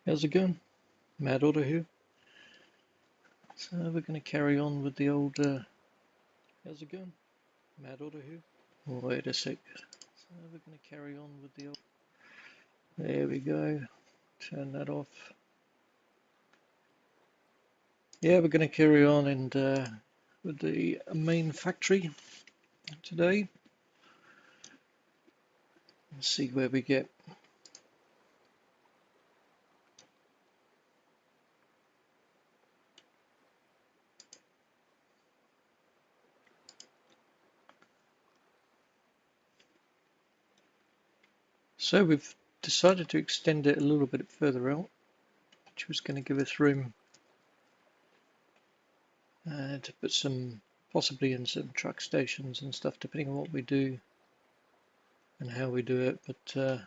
How's it going? Mad Auto here. So we're going to carry on with the old. How's it going? Mad Auto here. Wait a sec. So we're going to carry on with the old. There we go. Turn that off. Yeah, we're going to carry on and with the main factory today. Let's see where we get. So we've decided to extend it a little bit further out, which was going to give us room to put some, possibly in some truck stations and stuff, depending on what we do and how we do it. But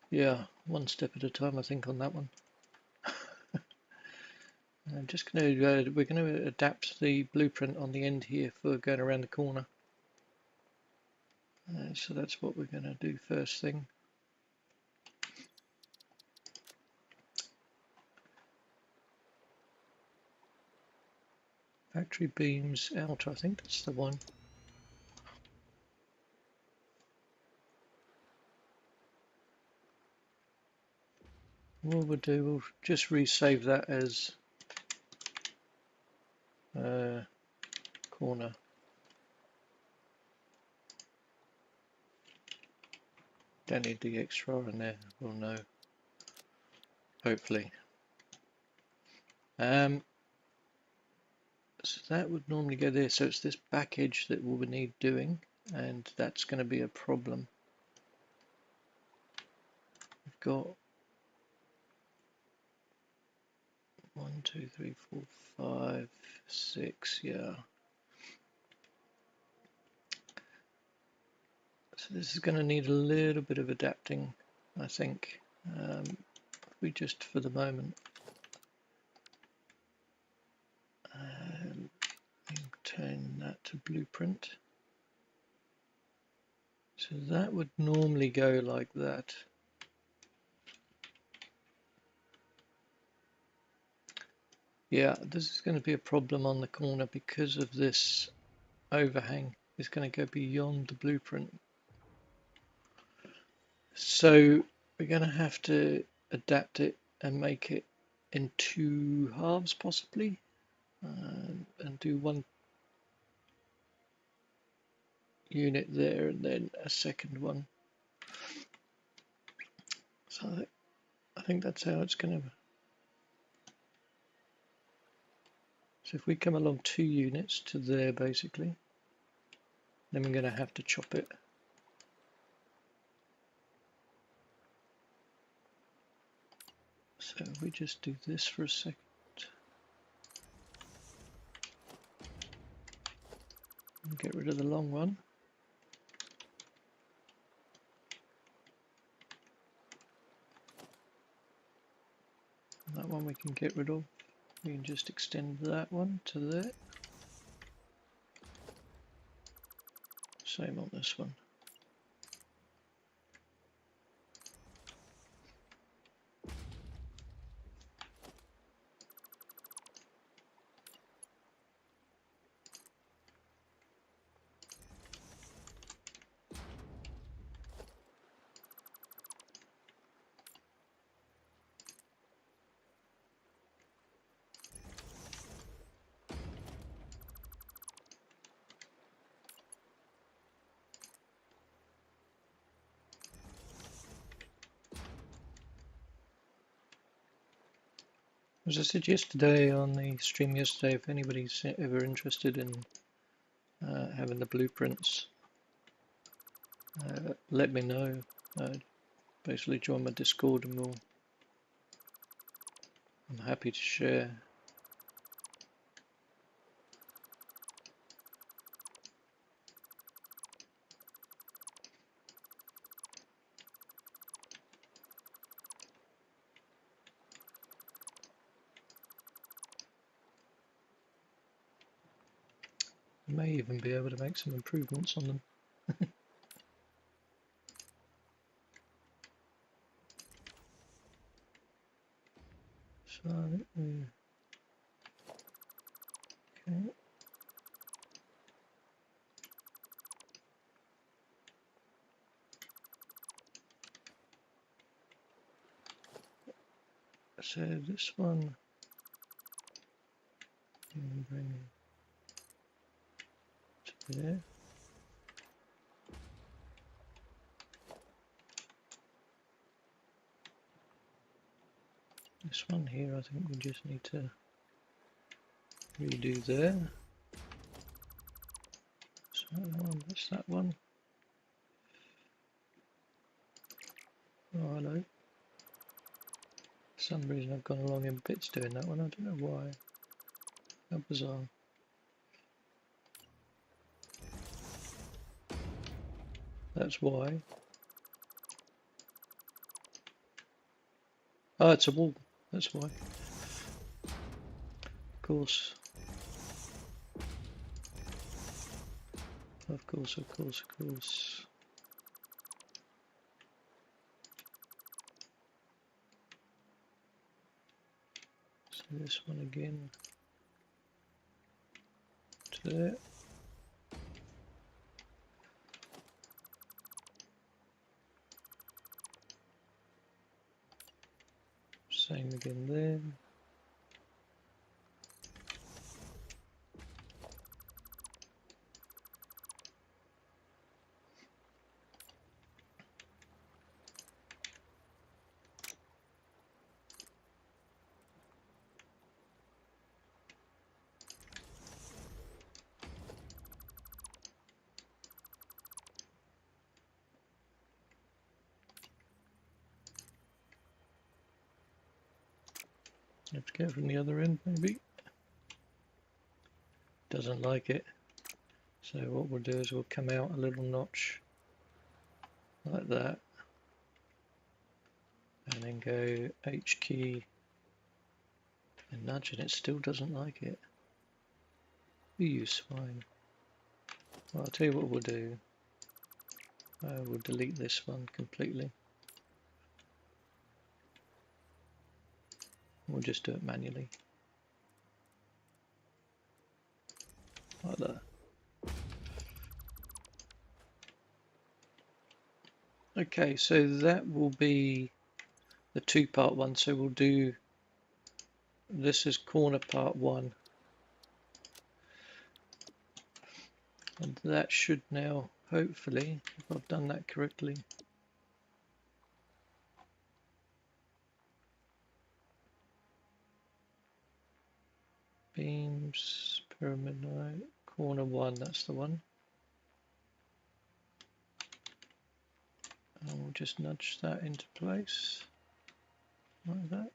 yeah, one step at a time, I think, on that one. I'm just going to, we're going to adapt the blueprint on the end here for going around the corner. So that's what we're going to do first thing. Factory beams out, I think that's the one. What we'll do, we'll just resave that as corner. Don't need the extra in there, we'll know. Hopefully. So that would normally go there, so it's this back edge that we'll need doing, and that's going to be a problem. We've got 1, 2, 3, 4, 5, 6, yeah. So this is going to need a little bit of adapting, I think. We just, for the moment, turn that to blueprint. So that would normally go like that. Yeah, this is going to be a problem on the corner because of this overhang. It's going to go beyond the blueprint. So we're going to have to adapt it and make it in 2 halves possibly, and do one unit there and then a second one. So I think that's how it's going to. So if we come along 2 units to there basically, then we're going to have to chop it. So we just do this for a second. And get rid of the long one. And that one we can get rid of. We can just extend that one to there. Same on this one. As I said yesterday on the stream yesterday, if anybody's ever interested in having the blueprints, let me know. Basically join my Discord and I'm happy to share. I may even be able to make some improvements on them. Okay. So this one, bring to there. This one here, I think we just need to redo there. So that's that one. Oh, hello. For some reason I've gone along in bits doing that one, I don't know why. How bizarre. That's why. Oh, it's a wall, that's why. Of course. Of course, of course, of course. So this one again. To there. Same again there. Have to go from the other end, maybe. Doesn't like it. So what we'll do is we'll come out a little notch like that, and then go H key and nudge, and it still doesn't like it. You swine. Well, I'll tell you what we'll do. We'll delete this one completely. We'll just do it manually. Like that. Okay, so that will be the two-part one. So we'll do, this is corner part one. And that should now, hopefully, if I've done that correctly. Beams, pyramid, right, corner one, that's the one. And we'll just nudge that into place, like that.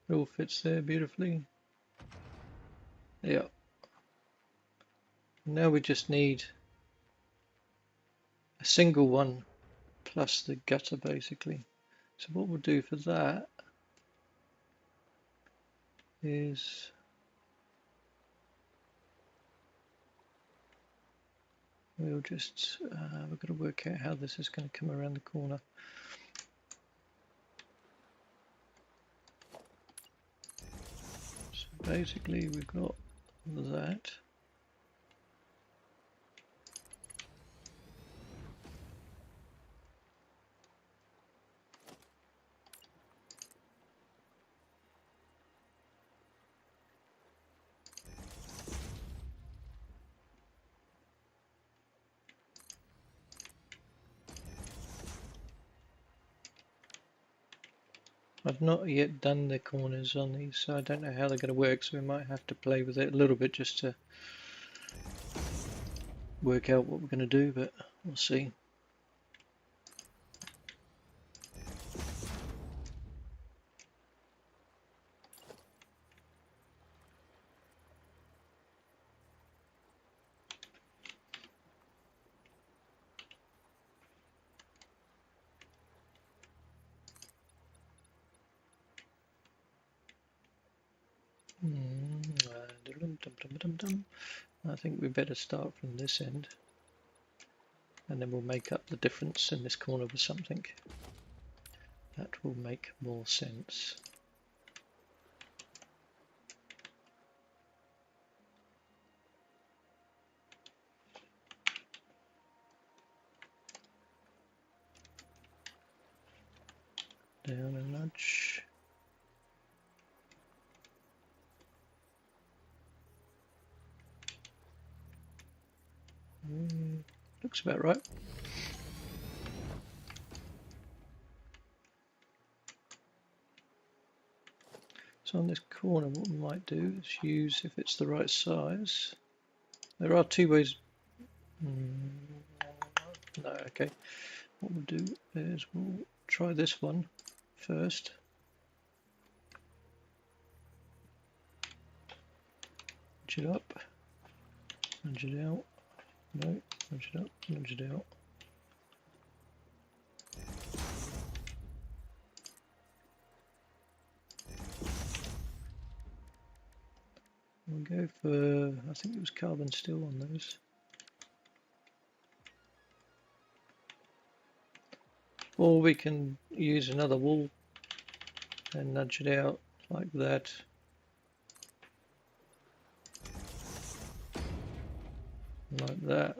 It all fits there beautifully. Yeah. Now we just need a single one plus the gutter, basically. So what we'll do for that is we'll just, we've got to work out how this is going to come around the corner. So basically we've got that. I've not yet done the corners on these, so I don't know how they're going to work, so we might have to play with it a little bit just to work out what we're going to do, but we'll see. I think we better start from this end. and then we'll make up the difference in this corner with something. That will make more sense. Down a nudge. Looks about right. So on this corner, what we might do is use, if it's the right size, there are two ways. No, okay. What we'll do is we'll try this one first. Nudge it up, nudge it out. No, nudge it up, nudge it out. We'll go for, I think it was carbon steel on those. Or we can use another wool and nudge it out like that. Like that.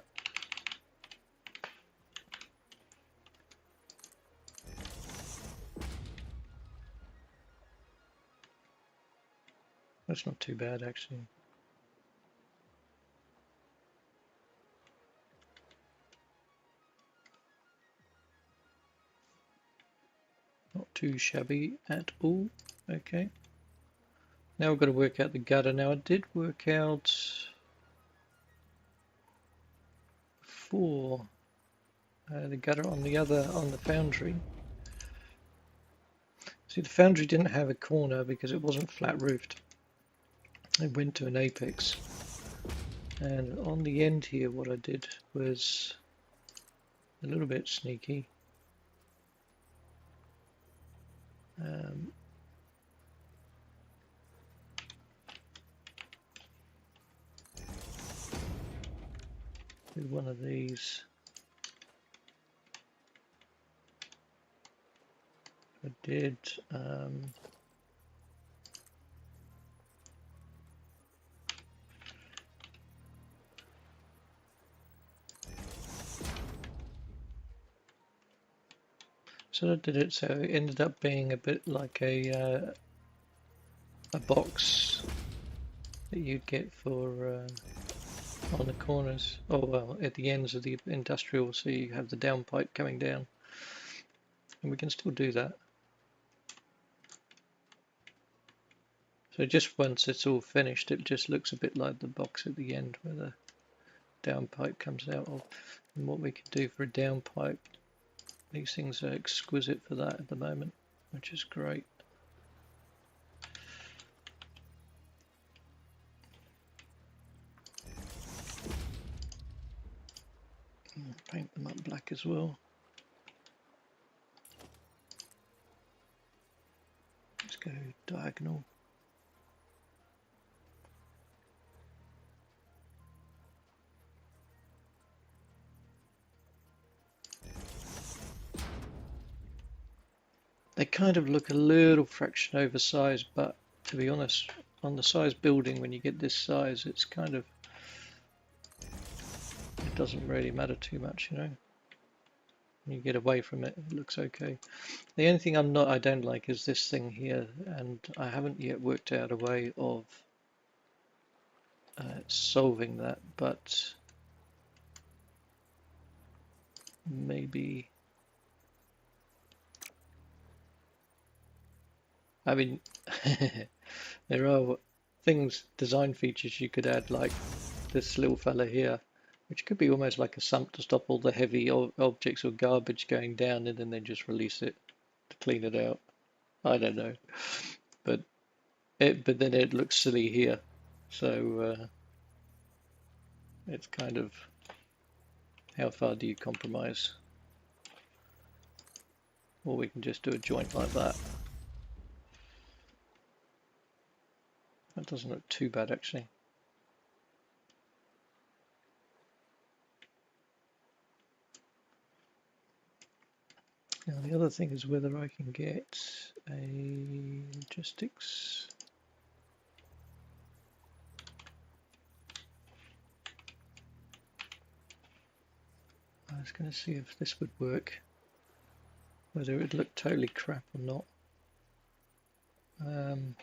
That's not too bad actually. Not too shabby at all. Okay. Now we've got to work out the gutter. Now I did work out for the gutter on the foundry. See, the foundry didn't have a corner because it wasn't flat roofed. It went to an apex. And on the end here, what I did was a little bit sneaky. With one of these. I did so I did it so it ended up being a bit like a box that you'd get for on the corners, or well at the ends of the industrial, so you have the downpipe coming down, and we can still do that. So just once it's all finished, it just looks a bit like the box at the end where the downpipe comes out of. And what we can do for a downpipe, these things are exquisite for that at the moment, which is great. Paint them up black as well. Let's go diagonal. They kind of look a little fraction oversized, but to be honest, on the size building, when you get this size, it's kind of, it doesn't really matter too much, you know. When you get away from it, it looks okay. The only thing I don't like is this thing here, and I haven't yet worked out a way of solving that, but maybe. I mean, there are things, design features you could add, like this little fella here, which could be almost like a sump to stop all the heavy objects or garbage going down, and then they just release it to clean it out. I don't know, but then it looks silly here, so it's kind of, how far do you compromise? Or we can just do a joint like that. That doesn't look too bad actually. Now the other thing is whether I can get a logistics. I was going to see if this would work, whether it would look totally crap or not. Doesn't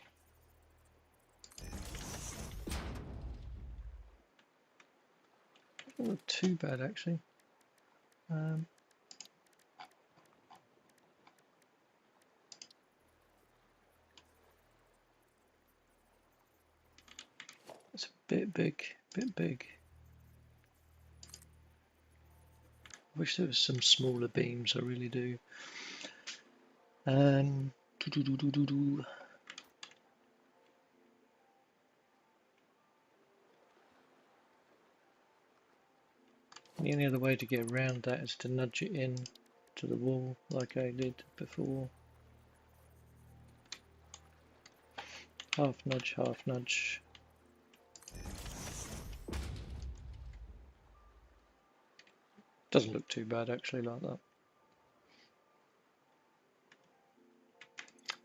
look too bad actually. It's a bit big, Wish there was some smaller beams, I really do. The only other way to get around that is to nudge it in to the wall like I did before. Half nudge, half nudge. Doesn't look too bad actually like that.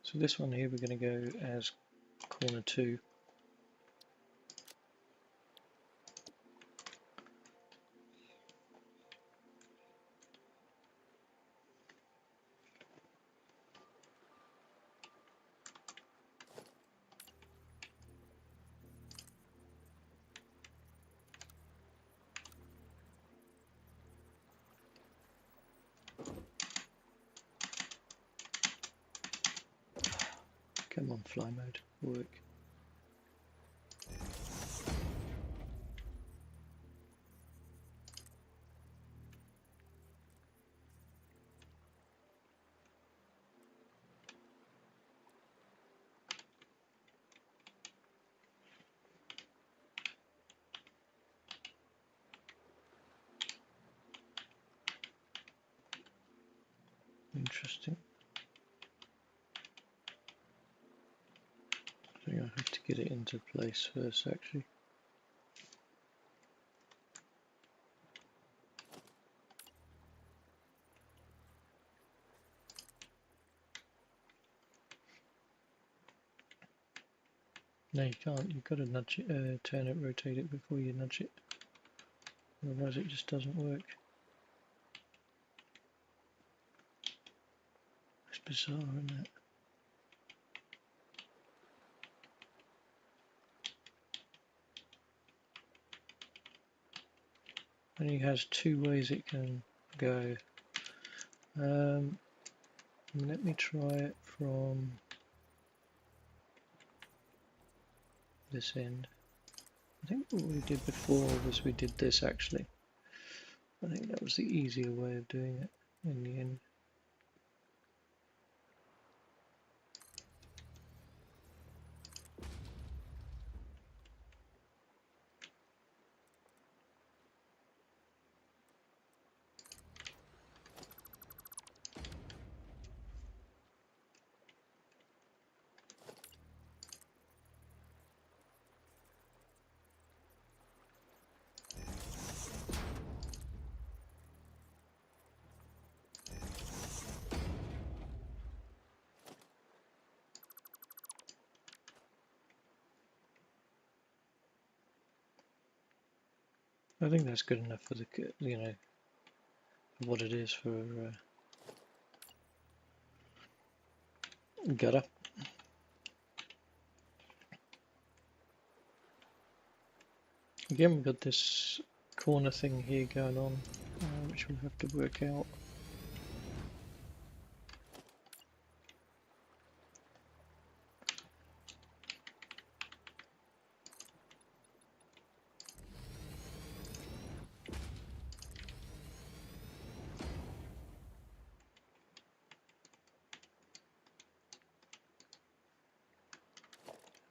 So this one here we're going to go as corner 2. Come on, fly mode, work. Interesting. I think I have to get it into place first actually. No, you can't. You've got to nudge it, turn it, rotate it before you nudge it. Otherwise it just doesn't work. It's bizarre, isn't it? Only has 2 ways it can go. Let me try it from this end. I think what we did before was we did this actually. I think that was the easier way of doing it in the end. I think that's good enough for the, you know, for what it is for gutter. Again, we've got this corner thing here going on, which we'll have to work out.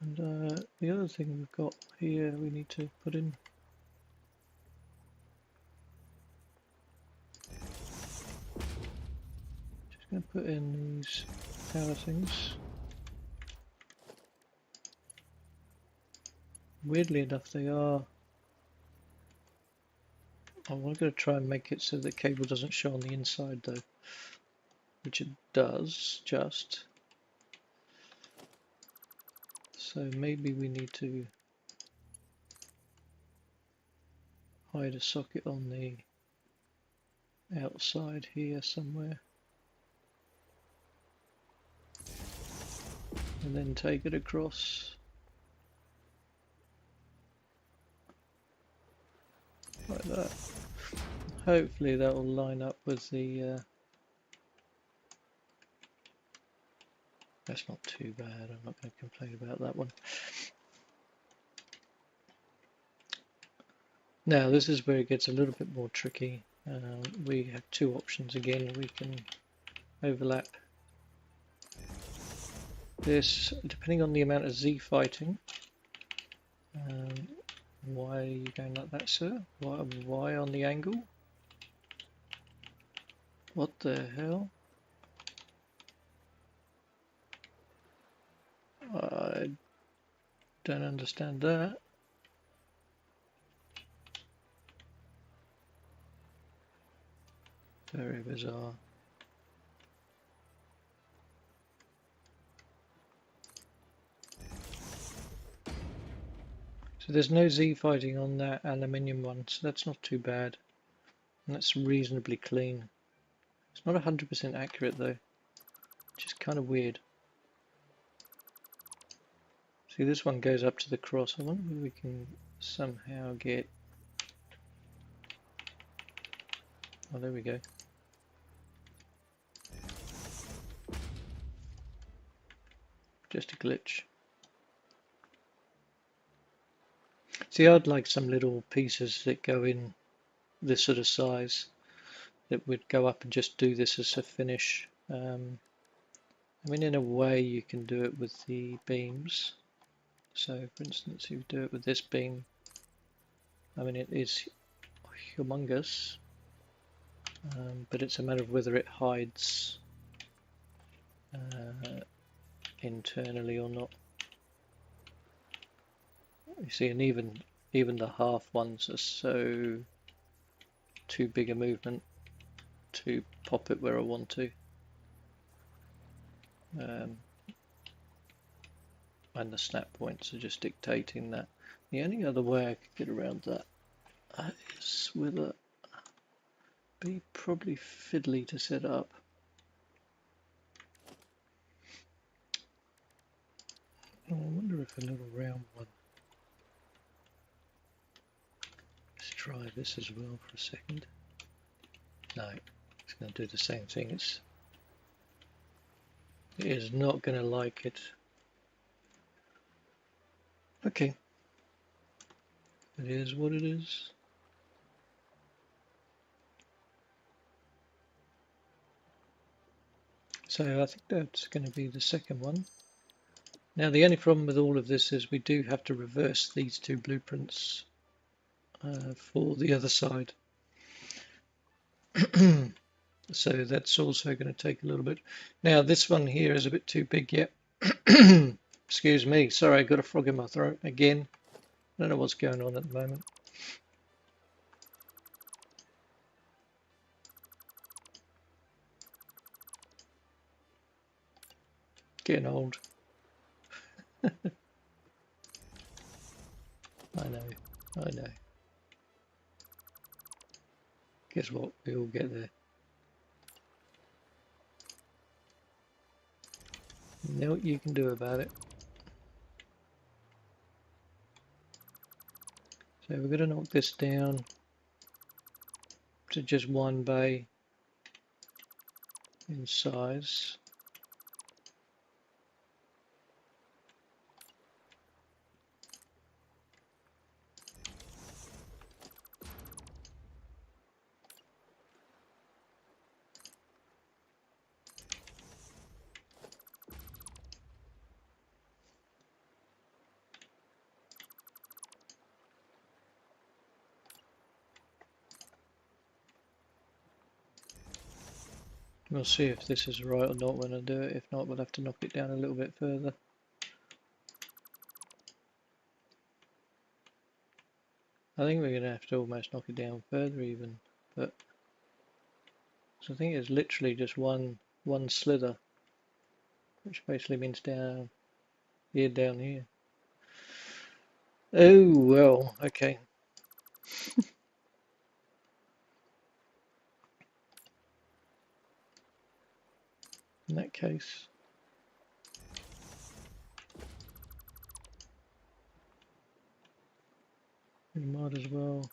And the other thing we've got here we need to put in. Just going to put in these power things. Weirdly enough they are. I'm going to try and make it so the cable doesn't show on the inside though. which it does just. So maybe we need to hide a socket on the outside here somewhere, and then take it across like that. Hopefully that will line up with the that's not too bad, I'm not going to complain about that one. Now this is where it gets a little bit more tricky. We have two options again. We can overlap this depending on the amount of Z fighting. Why are you going like that, sir? Why on the angle? What the hell? I don't understand that. Very bizarre. So there's no Z fighting on that aluminium one, so that's not too bad. And that's reasonably clean. It's not 100% accurate though, which is kind of weird. See, this one goes up to the cross. I wonder if we can somehow get... Oh, there we go. Just a glitch. See, I'd like some little pieces that go in this sort of size that would go up and just do this as a finish. I mean, in a way you can do it with the beams. So for instance, you do it with this beam. I mean, it is humongous, but it's a matter of whether it hides internally or not. You see, and even the half ones are so too big a movement to pop it where I want to. And the snap points are just dictating that. The only other way I could get around that is with a be probably fiddly to set up. Oh, I wonder if a little round one. Let's try this as well for a second. No, it's going to do the same thing. It is not going to like it. Okay, it is what it is. So I think that's going to be the second one. Now the only problem with all of this is we do have to reverse these two blueprints for the other side. So that's also going to take a little bit. Now this one here is a bit too big yet. Excuse me, sorry, I got a frog in my throat again. I don't know what's going on at the moment. Getting old. I know. Guess what? We all get there. You know what you can do about it. So we're going to knock this down to just one bay in size. We'll see if this is right or not when I do it. If not, we'll have to knock it down a little bit further. I think we're going to have to almost knock it down further even, but so I think it's literally just one one slither, which basically means down here, down here. Oh well, okay. In that case, we might as well.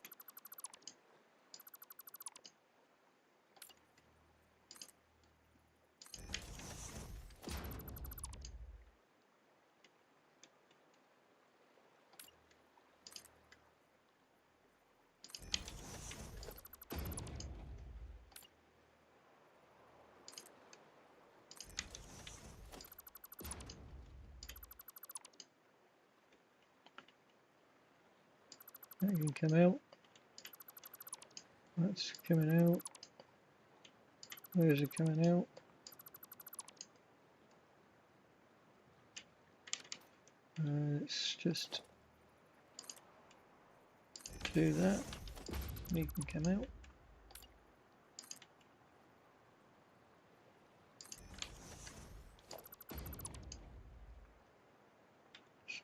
That can come out. That's coming out. Where's it coming out? Let's just do that. You can come out.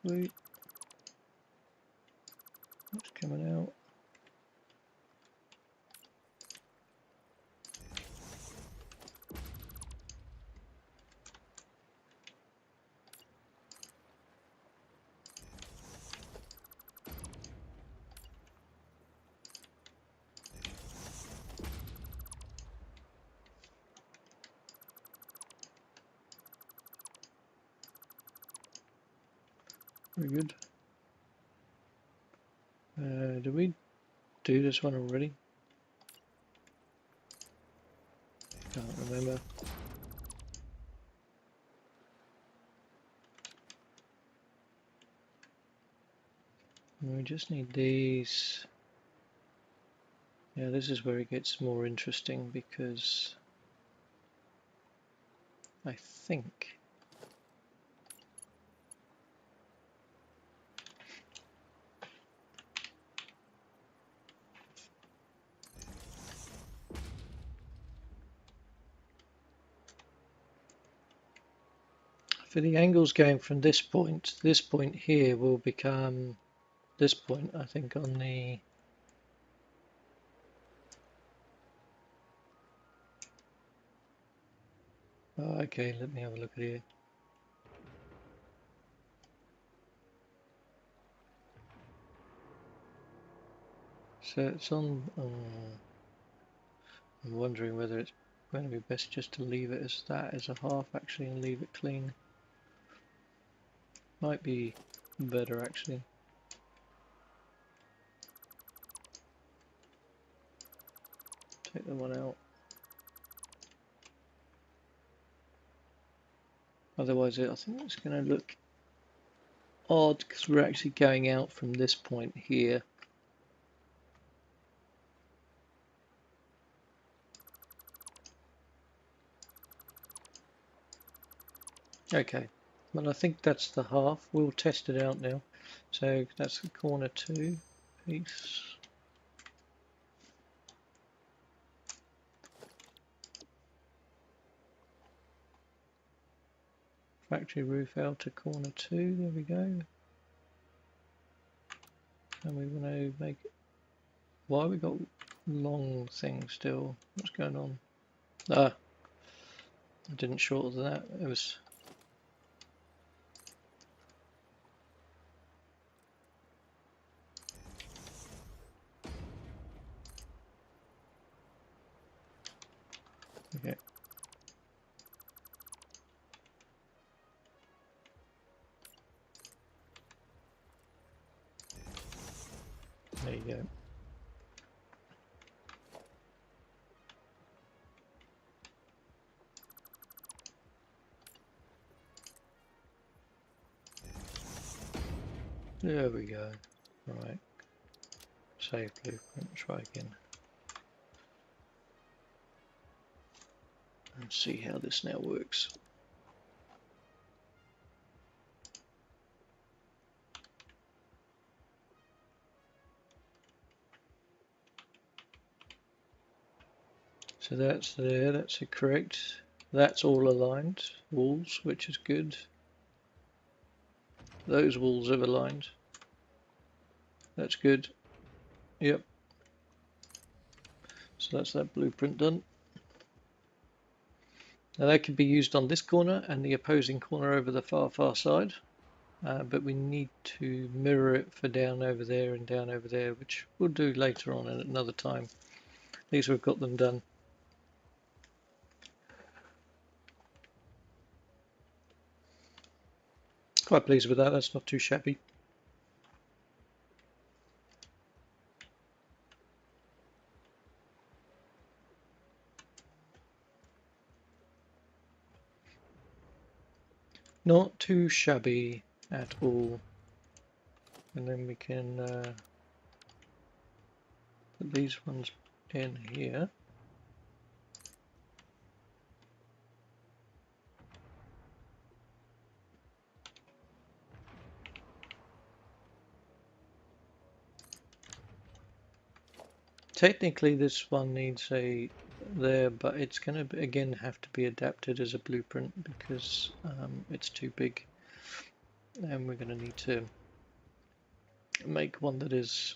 Sweet. That's coming out. Very good. Did we do this one already? Can't remember. We just need these. Yeah, this is where it gets more interesting because I think for the angles going from this point here will become this point, I think, on the okay, let me have a look at here. So it's on. I'm wondering whether it's going to be best just to leave it as that as a half actually and leave it clean. Might be better actually. Take the one out. Otherwise, I think it's going to look odd because we're actually going out from this point here. Okay, well I think that's the half. We'll test it out now. So that's the corner 2 piece. Factory roof out to corner 2, there we go. And we want to make it. Why have we got long things still? What's going on? Ah, I didn't shorten that. It was. Okay. There you go. There we go. Right. Save blueprint. Try again. And see how this now works. So that's there. That's correct. That's all aligned walls, which is good. Those walls have aligned. That's good. Yep. So that's that blueprint done. Now that could be used on this corner and the opposing corner over the far side, but we need to mirror it for down over there and down over there, which we'll do later on at another time. At least we've got them done. Quite pleased with that, that's not too shabby. Not too shabby at all. And then we can put these ones in here. Technically this one needs a there, but it's going to again have to be adapted as a blueprint because it's too big, and we're going to need to make one that is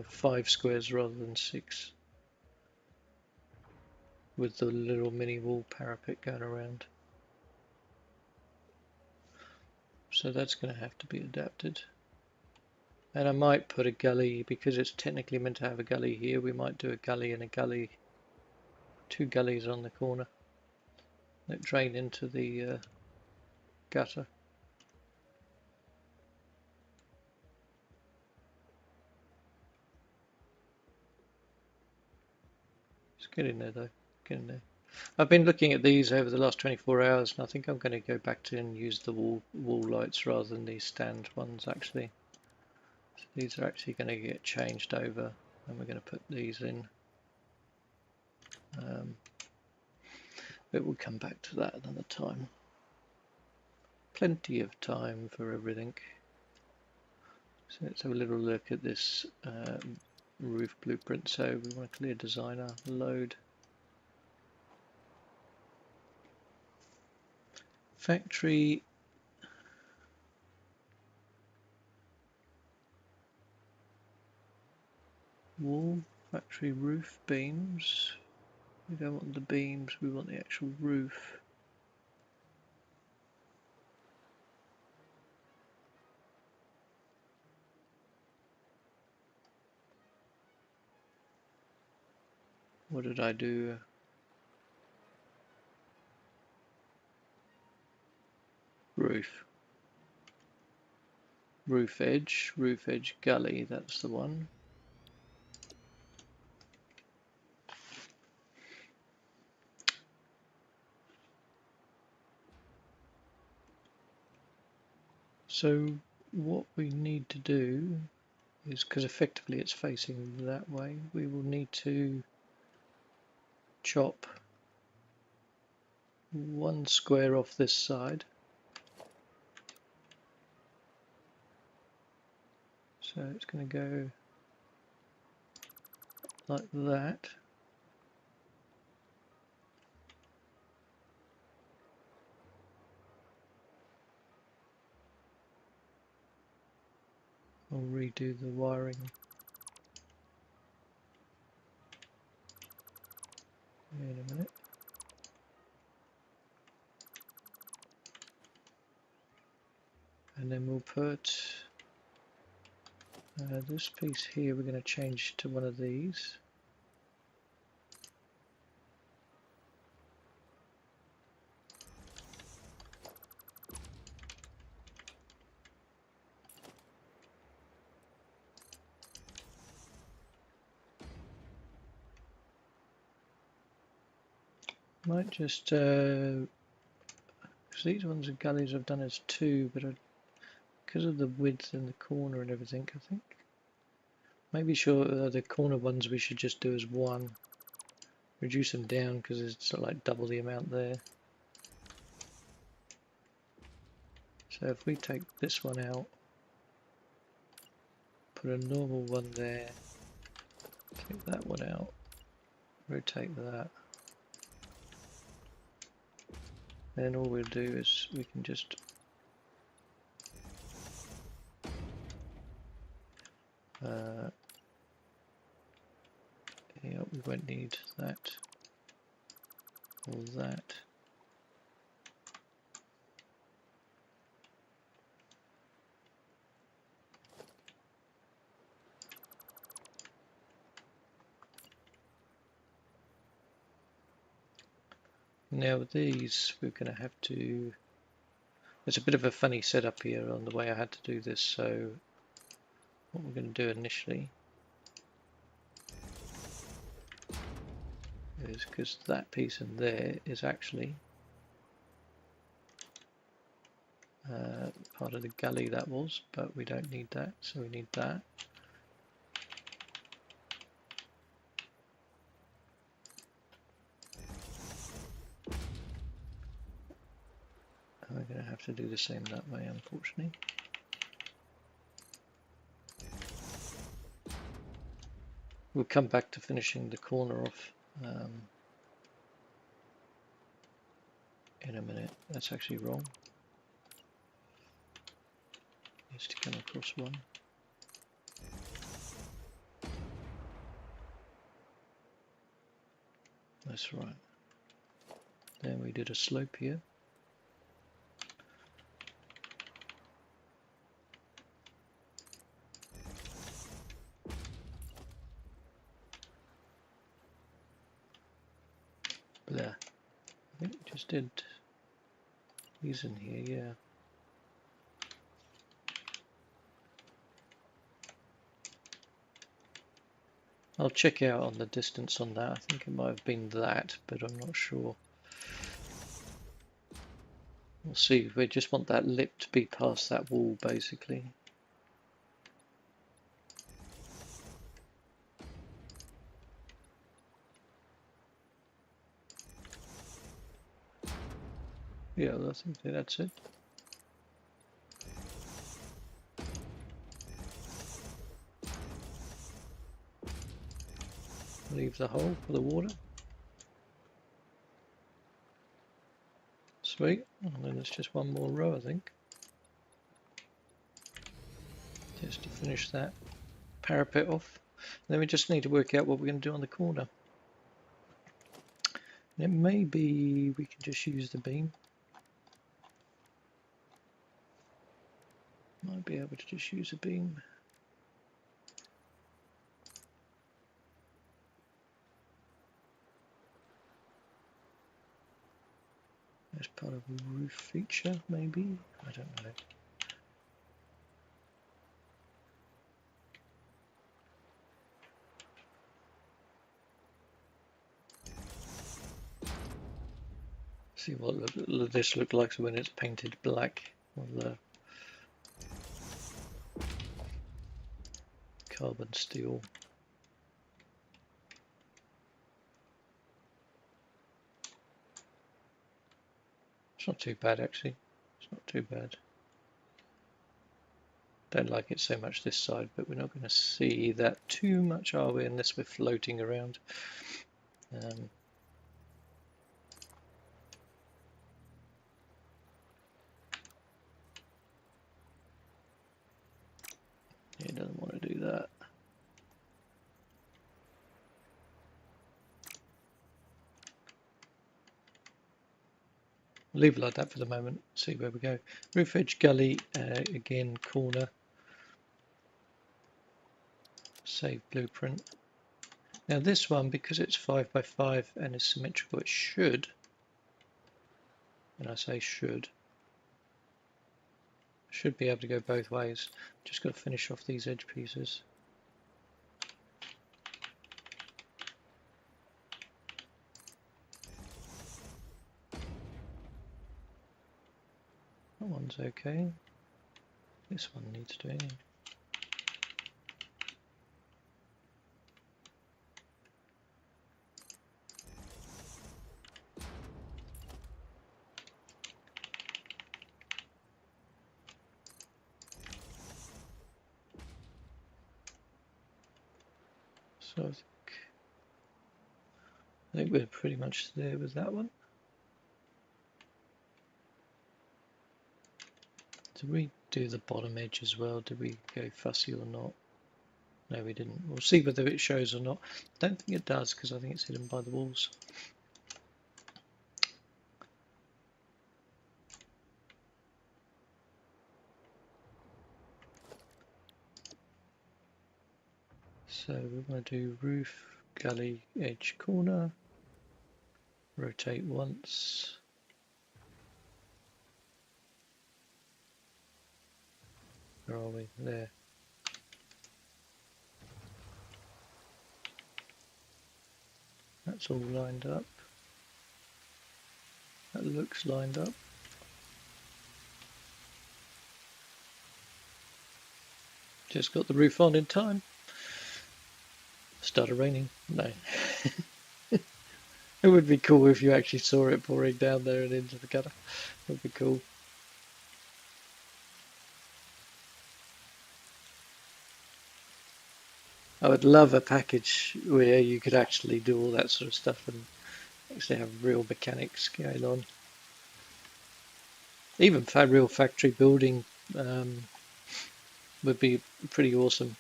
5 squares rather than 6, with the little mini wall parapet going around. So that's going to have to be adapted. And I might put a gully, because it's technically meant to have a gully here, we might do a gully and a gully, 2 gullies on the corner that drain into the gutter. Just get in there though, get in there. I've been looking at these over the last 24 hours, and I think I'm going to go back to and use the wall lights rather than these stand ones actually. So these are actually going to get changed over, and we're going to put these in. But we'll come back to that another time. Plenty of time for everything. So let's have a little look at this roof blueprint. So we want to clear designer, load. Factory. Wall, factory roof beams. We don't want the beams, we want the actual roof. What did I do? Roof. Roof edge gully, that's the one. So what we need to do is, because effectively it's facing that way, we will need to chop 1 square off this side. So it's going to go like that. I'll redo the wiring in a minute. And then we'll put this piece here, we're going to change to one of these. Might just, because these ones are gullies I've done as 2, but because of the width in the corner and everything, I think maybe sure the corner ones we should just do as 1. Reduce them down because it's sort of like double the amount there. So if we take this one out, put a normal one there, take that one out, rotate that. Then all we'll do is we can just yeah, we won't need that or that. Now with these, we're going to have to, there's a bit of a funny setup here on the way I had to do this, so what we're going to do initially is, because that piece in there is actually part of the galley that was, but we don't need that, so we need that. And we're going to have to do the same that way, unfortunately. We'll come back to finishing the corner off in a minute. That's actually wrong. Needs to come across one. That's right. Then we did a slope here. Blah. I think we just did these in here, yeah. I'll check out on the distance on that. I think it might have been that, but I'm not sure. We'll see. We just want that lip to be past that wall, basically. Yeah, I think that's it. Leave the hole for the water. Sweet. And then there's just one more row, I think. Just to finish that parapet off. And then we just need to work out what we're going to do on the corner. And it may be we can just use the beam. Might be able to just use a beam. As part of a roof feature, maybe? I don't know. See what this looks like when it's painted black on the carbon steel. It's not too bad, actually. It's not too bad. Don't like it so much this side, but we're not going to see that too much, are we, unless we're floating around. He doesn't want to do that. Leave it like that for the moment, see where we go. Roof edge gully, again corner. Save blueprint. Now this one, because it's 5x5 and is symmetrical, it should, and I say should be able to go both ways. Just got to finish off these edge pieces. That one's okay. This one needs doing. So I think we're pretty much there with that one. Did we do the bottom edge as well? Did we go fussy or not? No, we didn't. We'll see whether it shows or not. Don't think it does because I think it's hidden by the walls. So we're going to do roof, galley, edge, corner. Rotate once. Where are we? There. That's all lined up. That looks lined up. Just got the roof on in time. Started raining. No. It would be cool if you actually saw it pouring down there and into the gutter. It would be cool. I would love a package where you could actually do all that sort of stuff and actually have real mechanics going on. Even real factory building would be pretty awesome.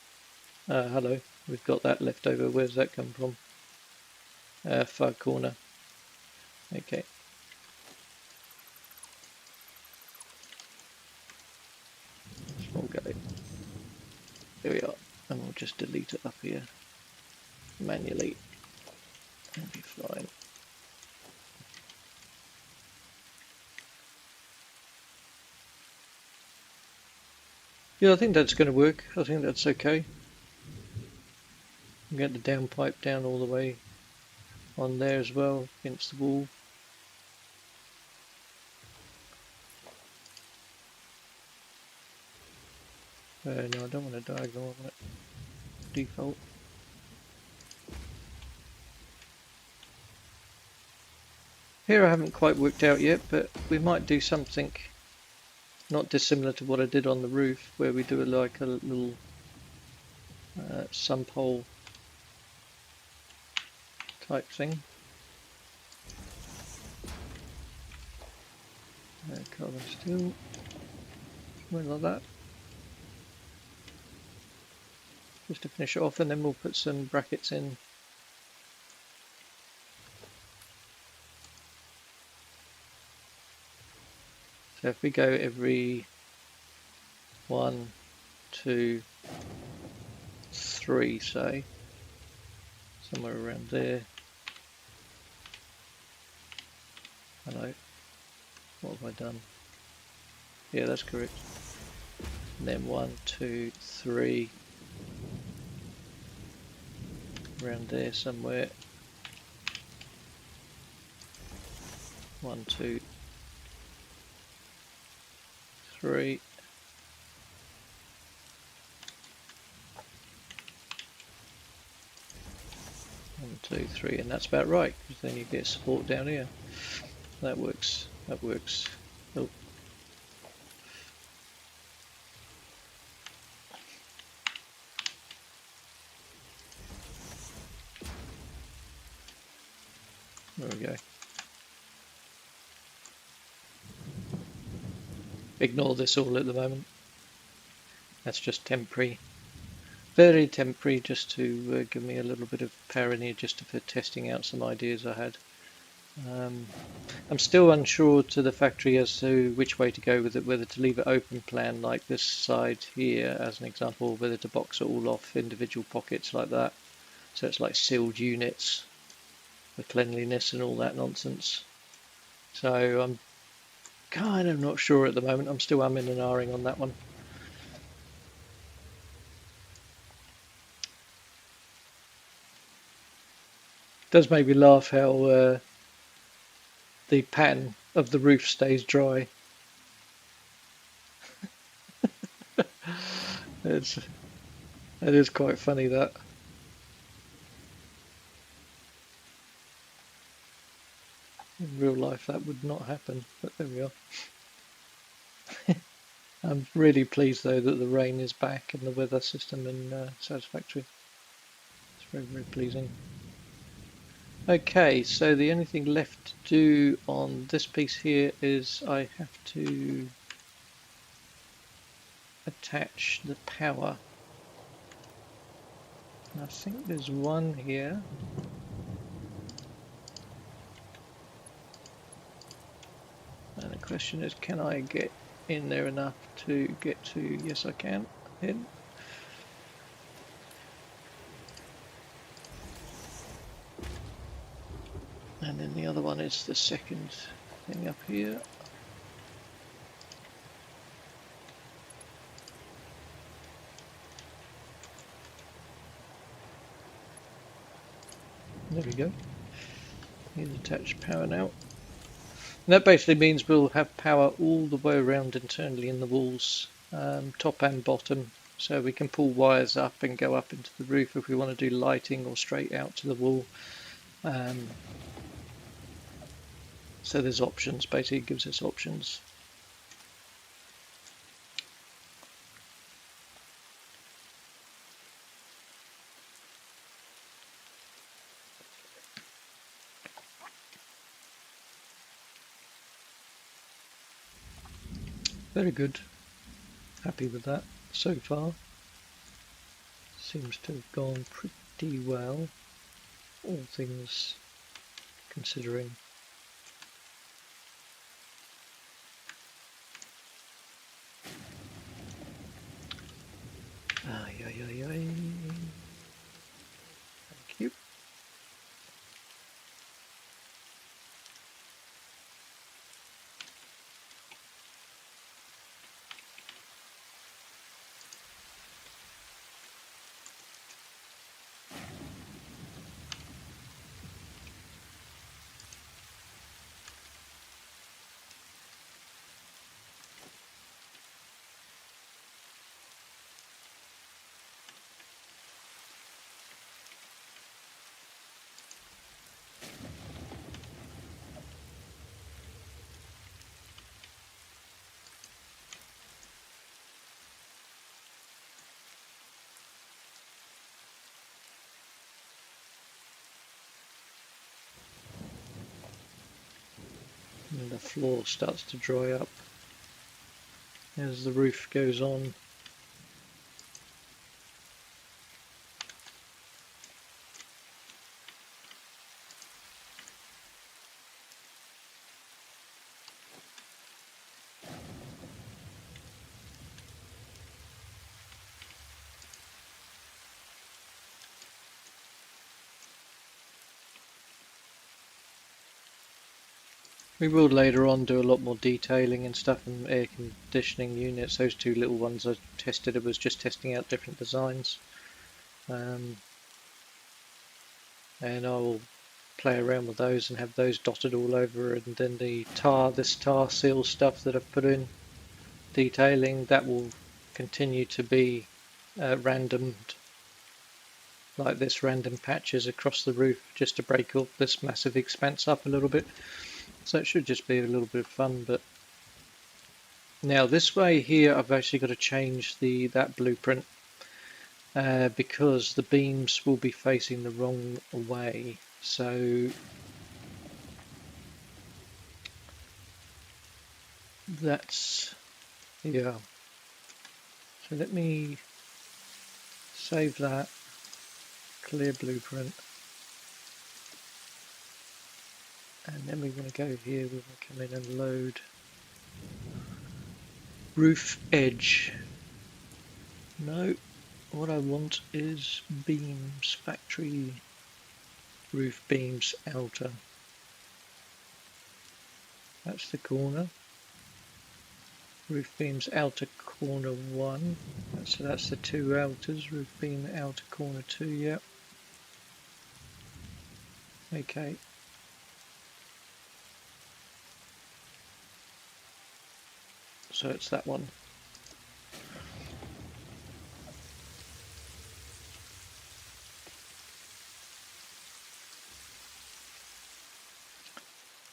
Hello, we've got that left over. Where's that come from? Far corner. Okay. Small galley. There we are. And we'll just delete it up here manually. That'll be fine. Yeah, I think that's going to work. I think that's okay. Get the downpipe down all the way on there as well against the wall. No, I don't want a diagonal, I want it default. Here I haven't quite worked out yet, but we might do something not dissimilar to what I did on the roof, where we do like a little sump hole type thing. Carbon steel, something like that. Just to finish it off, and then we'll put some brackets in. So if we go every 1, 2, 3, say, somewhere around there. Hello, what have I done? Yeah, that's correct. And then 1, 2, 3, around there somewhere. 1, 2, 3. One, two, three, and that's about right, because then you get support down here. That works. That works. Oh. There we go. Ignore this all at the moment. That's just temporary. Very temporary, just to give me a little bit of power in here, just for testing out some ideas I had. I'm still unsure to the factory as to which way to go with it, whether to leave it open plan like this side here as an example, or whether to box it all off individual pockets like that. So it's like sealed units for cleanliness and all that nonsense. So I'm kind of not sure at the moment. I'm still umming and ahhing on that one. Does make me laugh how the pattern of the roof stays dry. It is quite funny that. In real life that would not happen, but there we are. I'm really pleased though that the rain is back and the weather system in Satisfactory. It's very, very pleasing. Okay, so the only thing left to do on this piece here is I have to attach the power. And I think there's one here. And the question is, can I get in there enough to get to? Yes, I can. In. And then the other one is the second thing up here. There we go. Here's attached power now. And that basically means we'll have power all the way around internally in the walls, top and bottom, so we can pull wires up and go up into the roof if we want to do lighting or straight out to the wall. So there's options, basically it gives us options. Very good. Happy with that so far. Seems to have gone pretty well, all things considering. Ay, ay, ay, ay. Thank you. And the floor starts to dry up as the roof goes on. We will later on do a lot more detailing and stuff and air conditioning units. Those two little ones I tested, it was just testing out different designs. And I'll play around with those and have those dotted all over, and then this tar seal stuff that I've put in, detailing, that will continue to be randomed, like this, random patches across the roof just to break up this massive expanse up a little bit. So it should just be a little bit of fun. But now this way here, I've actually got to change that blueprint because the beams will be facing the wrong way. So that's, yeah. So let me save that, clear blueprint. And then we want to go here, we want to come in and load roof edge. No, what I want is beams, factory roof beams outer. That's the corner. Roof beams outer corner 1. So that's the 2 outers. Roof beam outer corner 2, yep. Okay. So it's that one.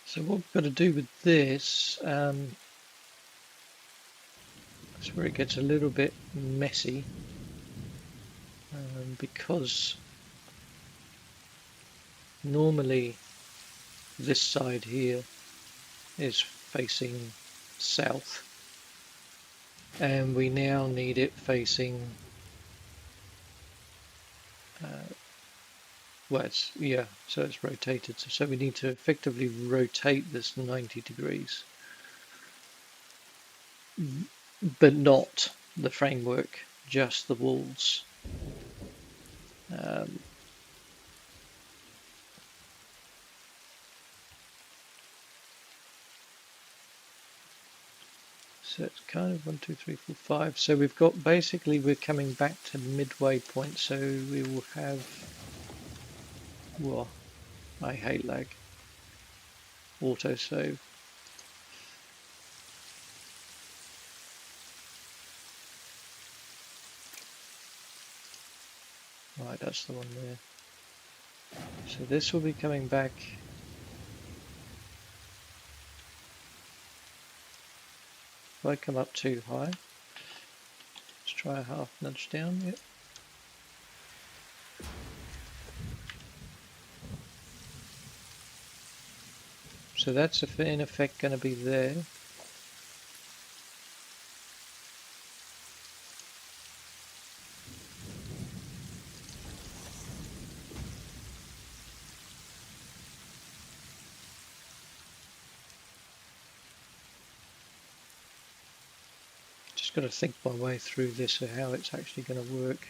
So what we've got to do with this, that's where it gets a little bit messy, because normally this side here is facing south, and we now need it facing well, it's, yeah, so it's rotated, so we need to effectively rotate this 90 degrees, but not the framework, just the walls. So it's kind of 1, 2, 3, 4, 5. So we've got basically we're coming back to midway point. So we will have. Well, I hate lag. Autosave. Right, that's the one there. So this will be coming back. If I come up too high, let's try a half nudge down. Yep. So that's in effect going to be there. Just got to think my way through this of how it's actually going to work.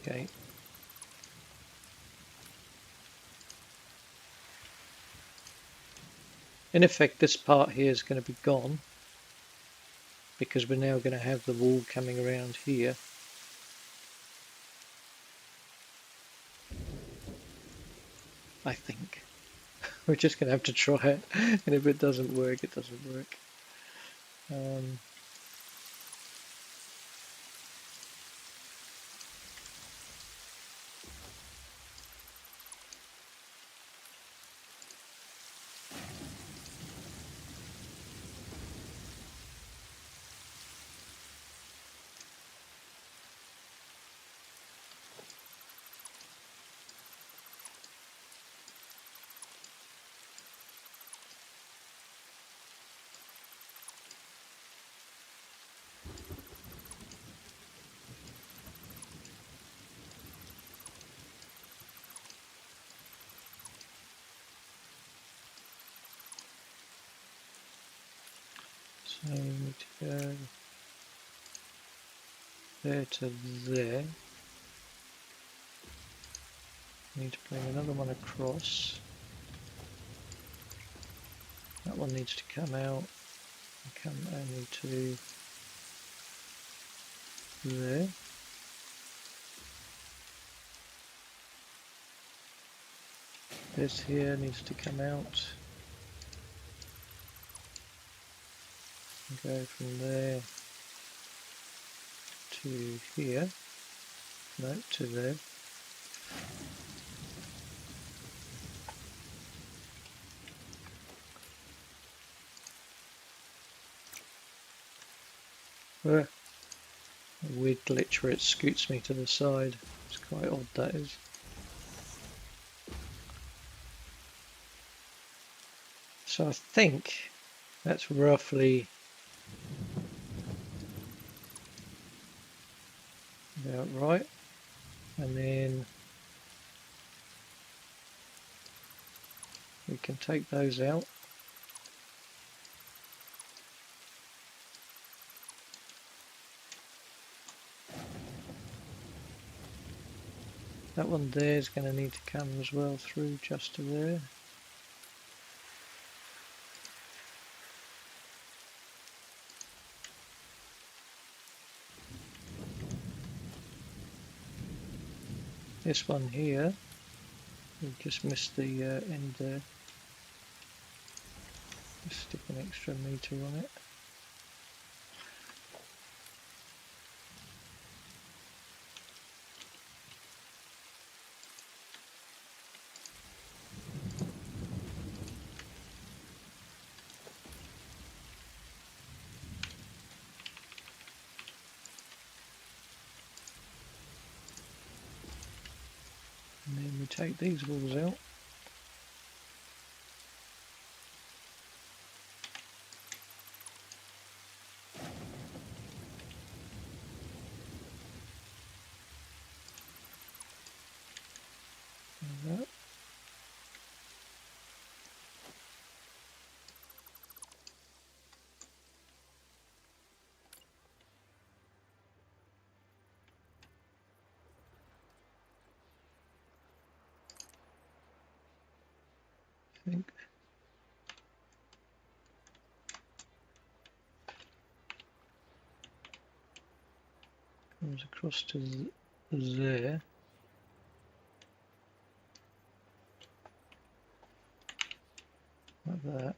Okay. In effect, this part here is going to be gone because we're now going to have the wall coming around here. I think. We're just going to have to try it, and if it doesn't work, it doesn't work. So we need to go there to there. We need to bring another one across. That one needs to come out and come only to there. This here needs to come out and go from there to here. No, to there. A weird glitch where it scoots me to the side. It's quite odd, that is. So I think that's roughly about right. And then we can take those out. That one there is going to need to come as well through just to there. This one here, we just missed the end there. Just stick an extra meter on it. And then we take these walls out. think. Comes across to there. Like that.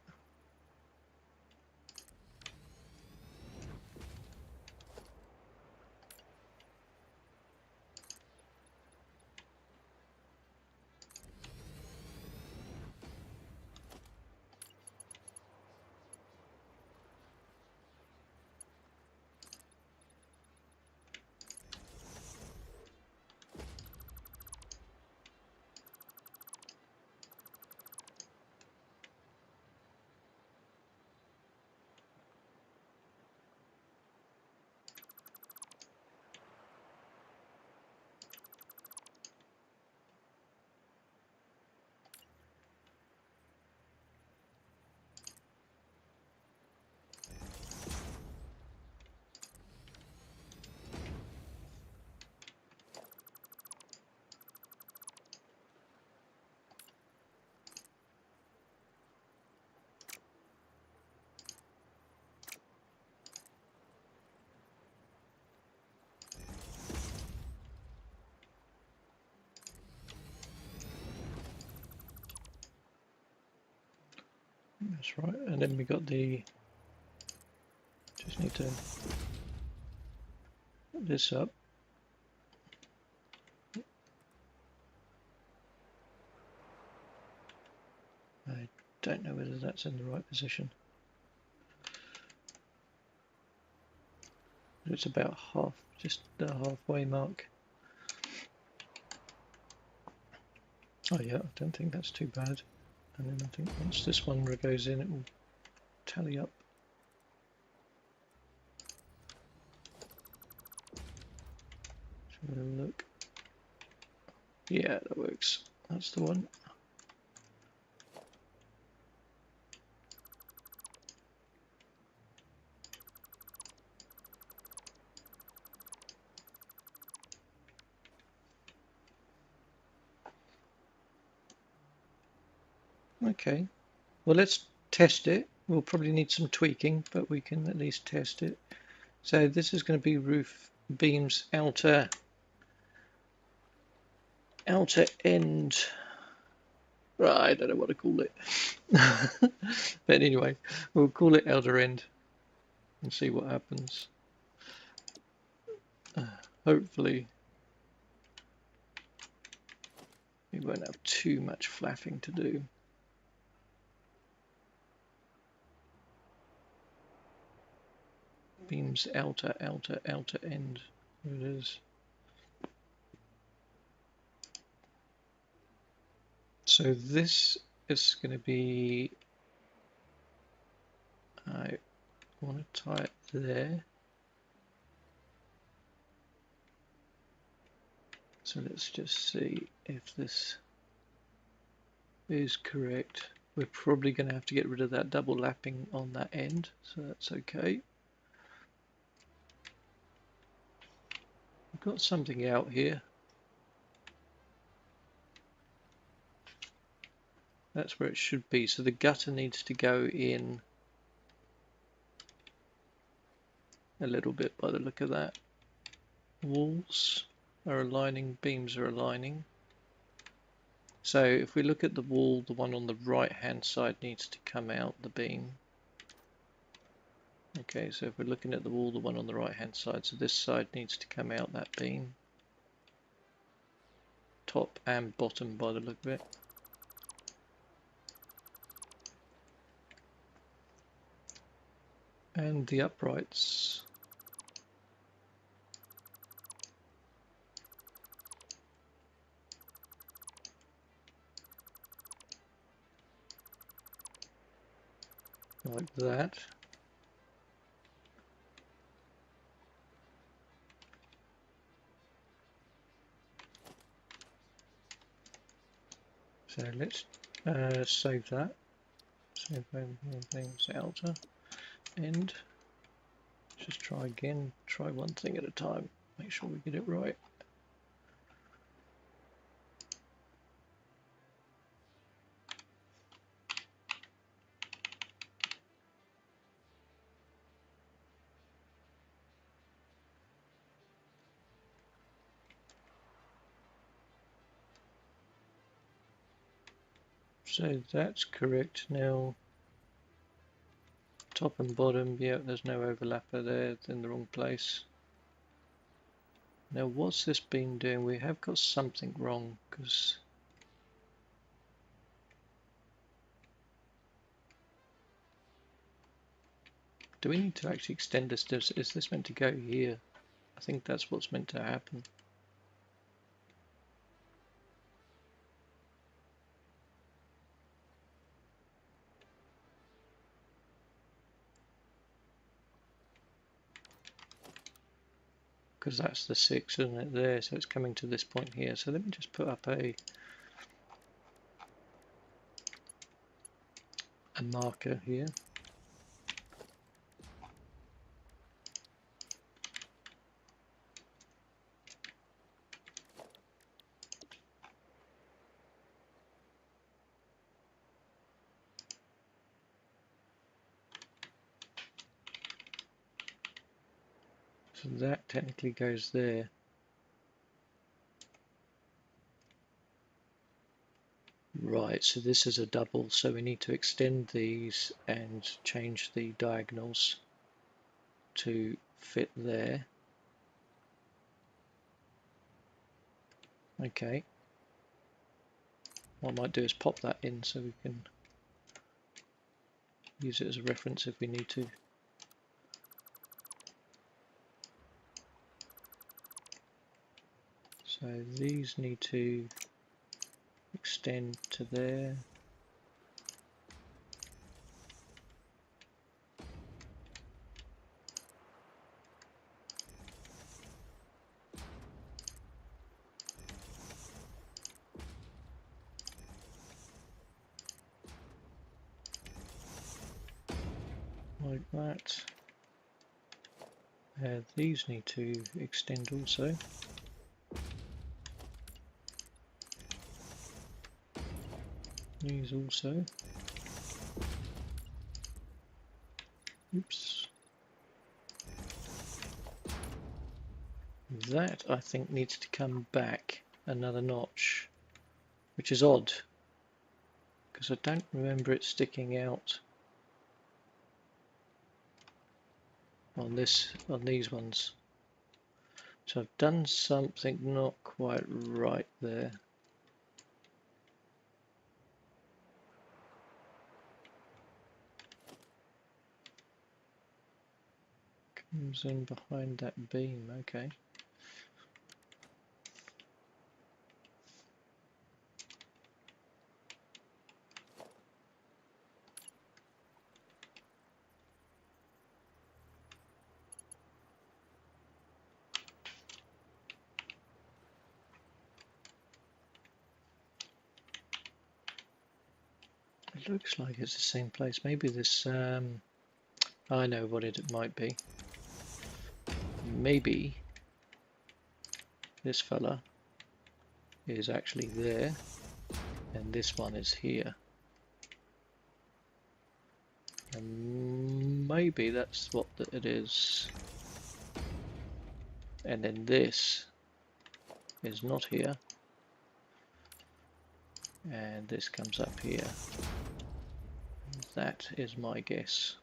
That's right. And then we got the. Just need to put this up. I don't know whether that's in the right position. It's about half, just the halfway mark. Oh yeah, I don't think that's too bad. And then I think once this one goes in, it will tally up. Let's have a look. Yeah, that works. That's the one. Okay, well let's test it. We'll probably need some tweaking, but we can at least test it. So this is going to be roof beams outer end. Right, I don't know what to call it. But anyway, we'll call it outer end and see what happens. Hopefully we won't have too much flapping to do. Beams outer end. There it is. So this is going to be, I want to tie it there. So let's just see if this is correct. We're probably going to have to get rid of that double lapping on that end, so that's okay. We've got something out here. That's where it should be. So the gutter needs to go in a little bit by the look of that. Walls are aligning, beams are aligning. So if we look at the wall, the one on the right hand side needs to come out the beam. Okay, so if we're looking at the wall, the one on the right hand side, so this side needs to come out that beam. Top and bottom by the look of it. And the uprights. Like that. So let's save that. Save things outer end. Just try again. Try one thing at a time. Make sure we get it right. So that's correct now. Top and bottom, yeah, there's no overlapper there, it's in the wrong place. Now what's this been doing? We have got something wrong, because do we need to actually extend this? Is this meant to go here? I think that's what's meant to happen. Because that's the 6, isn't it, there, so it's coming to this point here. So let me just put up a marker here. So that technically goes there. Right, so this is a double, so we need to extend these and change the diagonals to fit there. Okay. What I might do is pop that in so we can use it as a reference if we need to. So these need to extend to there. Like that. These need to extend also. These also. Oops. That I think needs to come back another notch, which is odd because I don't remember it sticking out on these ones. So I've done something not quite right there. Comes in behind that beam, okay. It looks like it's the same place. Maybe this, I know what it might be. Maybe this fella is actually there and this one is here. And maybe that's what it is. And then this is not here. And this comes up here. That is my guess.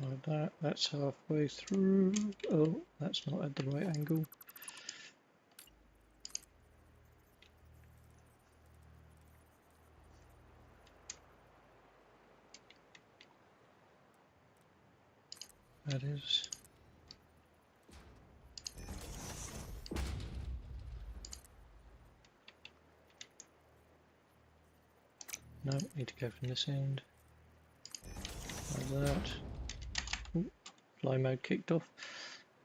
Like that, that's halfway through. Oh, that's not at the right angle. That is. No, need to go from this end. Like that. Ooh, fly mode kicked off.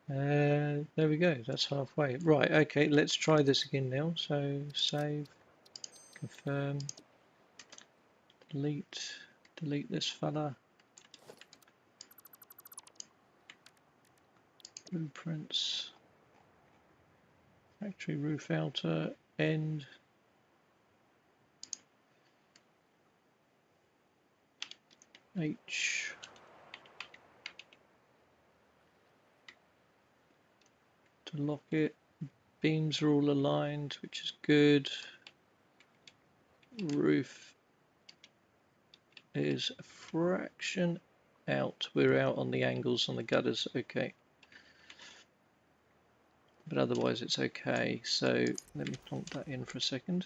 There we go, that's halfway. Right, okay, let's try this again now. So save, confirm, delete this fella. Blueprints, factory roof outer, end. H. To lock it. Beams are all aligned, which is good. Roof is a fraction out. We're out on the angles on the gutters, okay. But otherwise it's okay. So let me plonk that in for a second.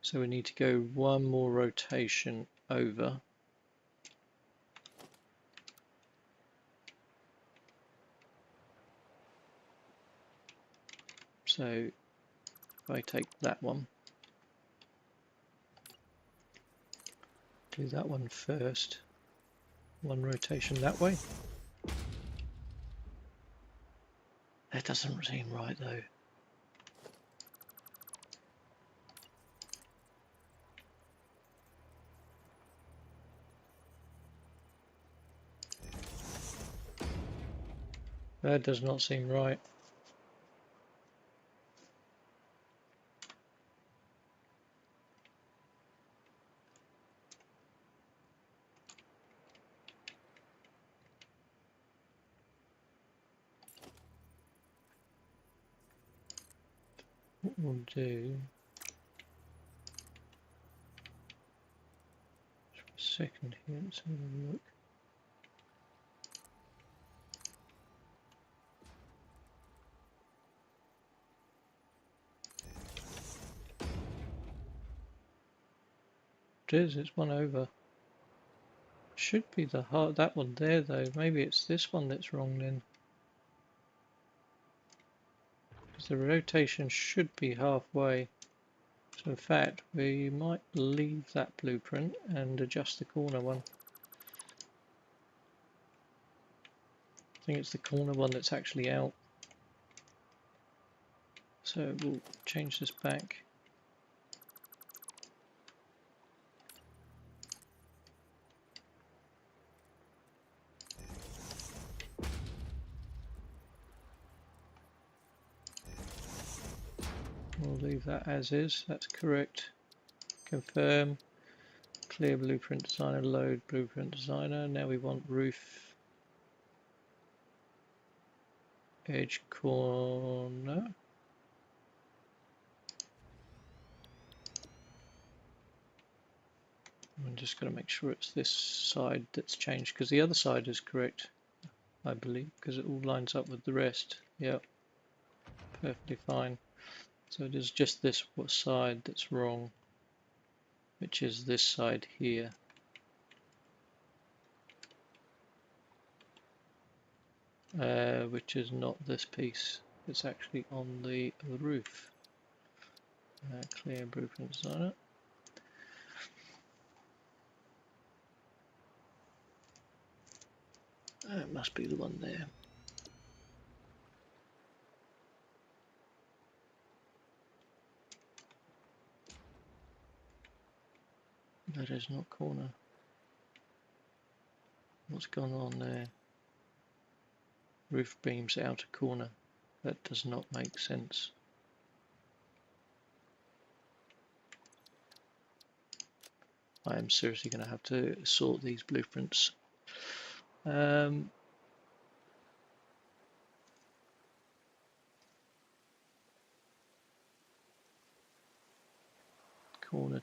So we need to go one more rotation over. So if I take that one, do that one first, one rotation that way. That doesn't seem right though. That does not seem right. What we'll do, just for a second here, let's have a look. It is, it's one over. Should be the heart, that one there though. Maybe it's this one that's wrong then. Because the rotation should be halfway. So in fact, we might leave that blueprint and adjust the corner one. I think it's the corner one that's actually out. So we'll change this back. We'll leave that as is, that's correct. Confirm. Clear blueprint designer, load blueprint designer. Now we want roof edge corner. I'm just going to make sure it's this side that's changed, because the other side is correct, I believe, because it all lines up with the rest. Yep, perfectly fine. So it is just this side that's wrong, which is this side here. Which is not this piece, it's actually on the roof. Clear blueprint designer. It must be the one there. That is not corner. What's gone on there? Roof beams outer corner. That does not make sense. I am seriously going to have to sort these blueprints. Corner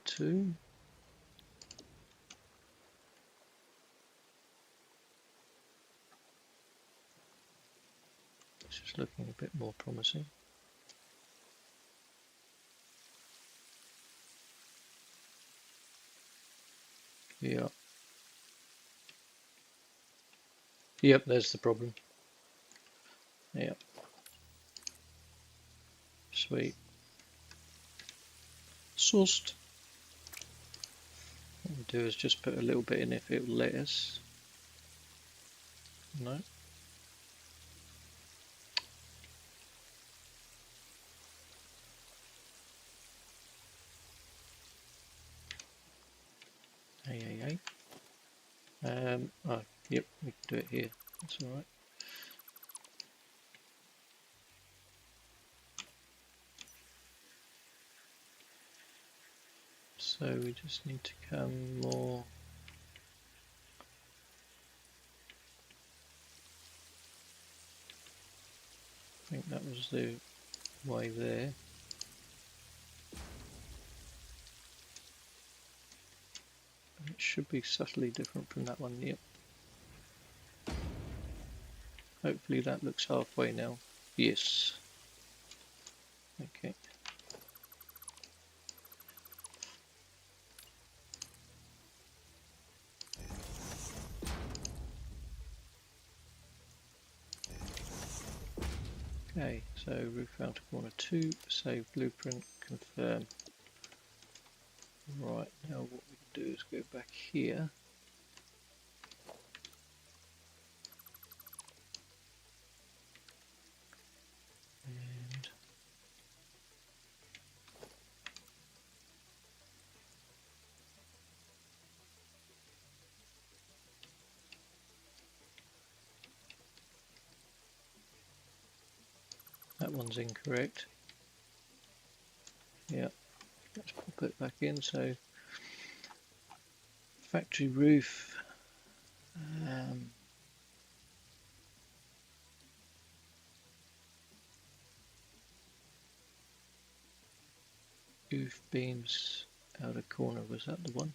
2. This is looking a bit more promising. Yeah. Yep, there's the problem. Yep. Sweet. Sourced. What we'll do is just put a little bit in if it will let us. No. Hey. Oh, yep, we can do it here. That's alright. So we just need to come more. I think that was the way there. It should be subtly different from that one. Yep. Hopefully that looks halfway now. Yes. Okay. Okay, so roof outer corner 2, save blueprint, confirm. Right, now what we can do is go back here. And that one's incorrect. Yeah, let's pop it back in. So factory roof. Roof beams outer corner, was that the one?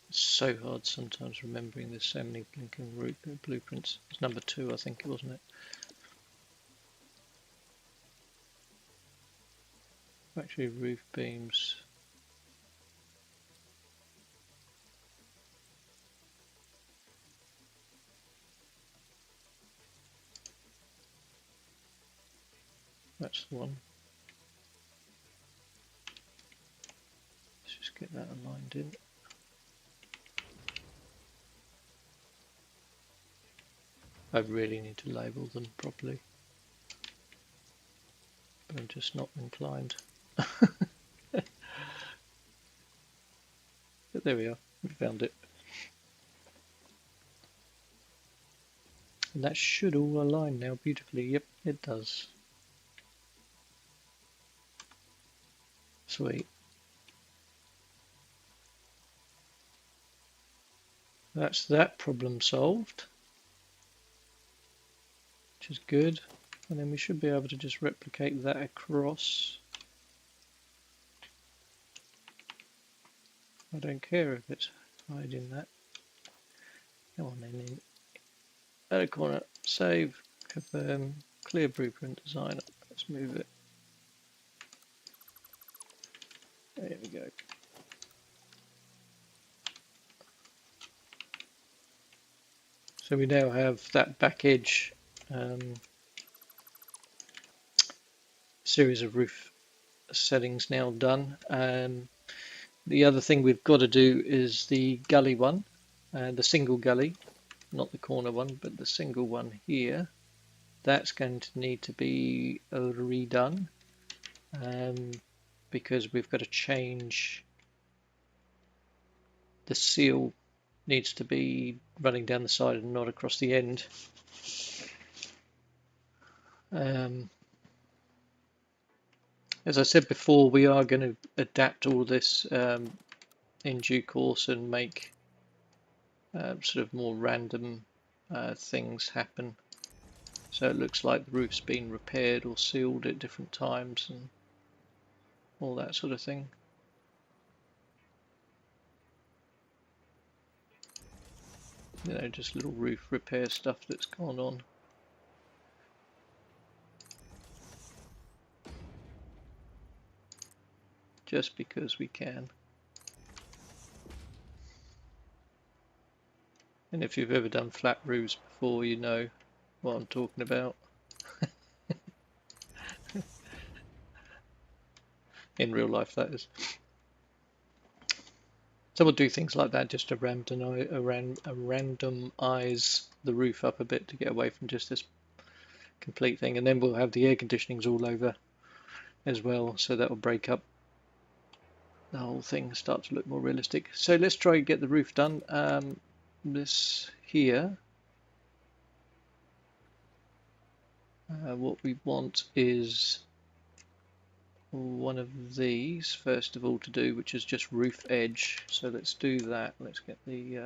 It's so hard sometimes remembering there's so many blinking roof blueprints. It's number 2, I think, wasn't it? Factory roof beams. That's the one. Let's just get that aligned in. I really need to label them properly, but I'm just not inclined. But there we are, we found it. And that should all align now beautifully. Yep, it does. Sweet. That's that problem solved, which is good. And then we should be able to just replicate that across. I don't care if it's hiding that. Come on then, in outer corner, save, confirm, clear blueprint designer. Let's move it. There we go. So we now have that back edge series of roof settings now done. The other thing we've got to do is the gully one, the single gully, not the corner one, but the single one here. That's going to need to be redone because we've got to change the seal. Needs to be running down the side and not across the end. As I said before, we are going to adapt all this in due course and make sort of more random things happen. So it looks like the roof's been repaired or sealed at different times and all that sort of thing. You know, just little roof repair stuff that's gone on. Just because we can. And if you've ever done flat roofs before, you know what I'm talking about. In real life, that is. So we'll do things like that just to randomize the roof up a bit to get away from just this complete thing. And then we'll have the air conditionings all over as well, so that will break up the whole thing, start to look more realistic. So let's try and get the roof done. This here, what we want is one of these first of all to do, which is just roof edge. So let's do that. Let's get the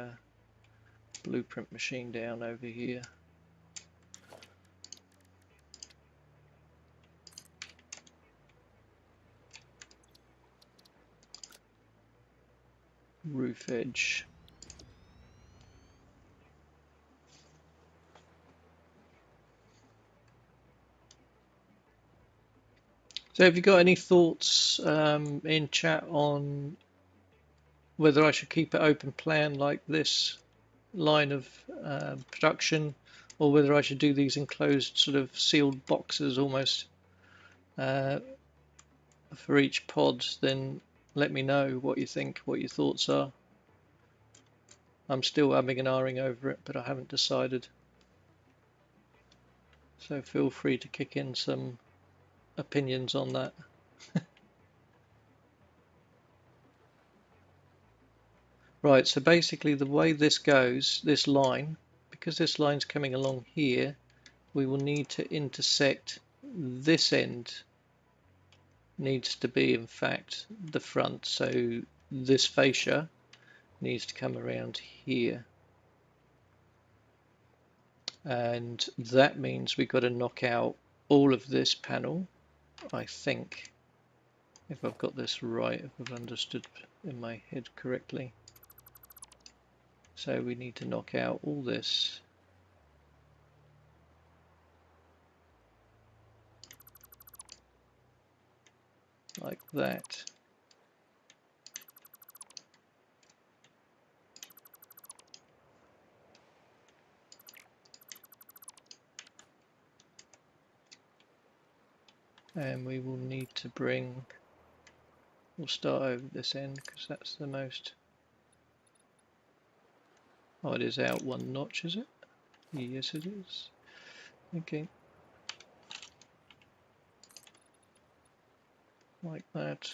blueprint machine down over here. Roof edge. So have you got any thoughts in chat on whether I should keep it open plan like this line of production, or whether I should do these enclosed sort of sealed boxes almost for each pod? Then let me know what you think, what your thoughts are. I'm still umming and ahhing over it, but I haven't decided. So feel free to kick in some opinions on that. Right, so basically the way this goes, this line, because this line's coming along here, we will need to intersect this end. Needs to be in fact the front, so this fascia needs to come around here, and that means we've got to knock out all of this panel, I think, if I've got this right, if I've understood in my head correctly. So we need to knock out all this like that. And we will need to bring, we'll start over this end because that's the most, oh, it is out one notch, is it? Yes it is. Okay, like that.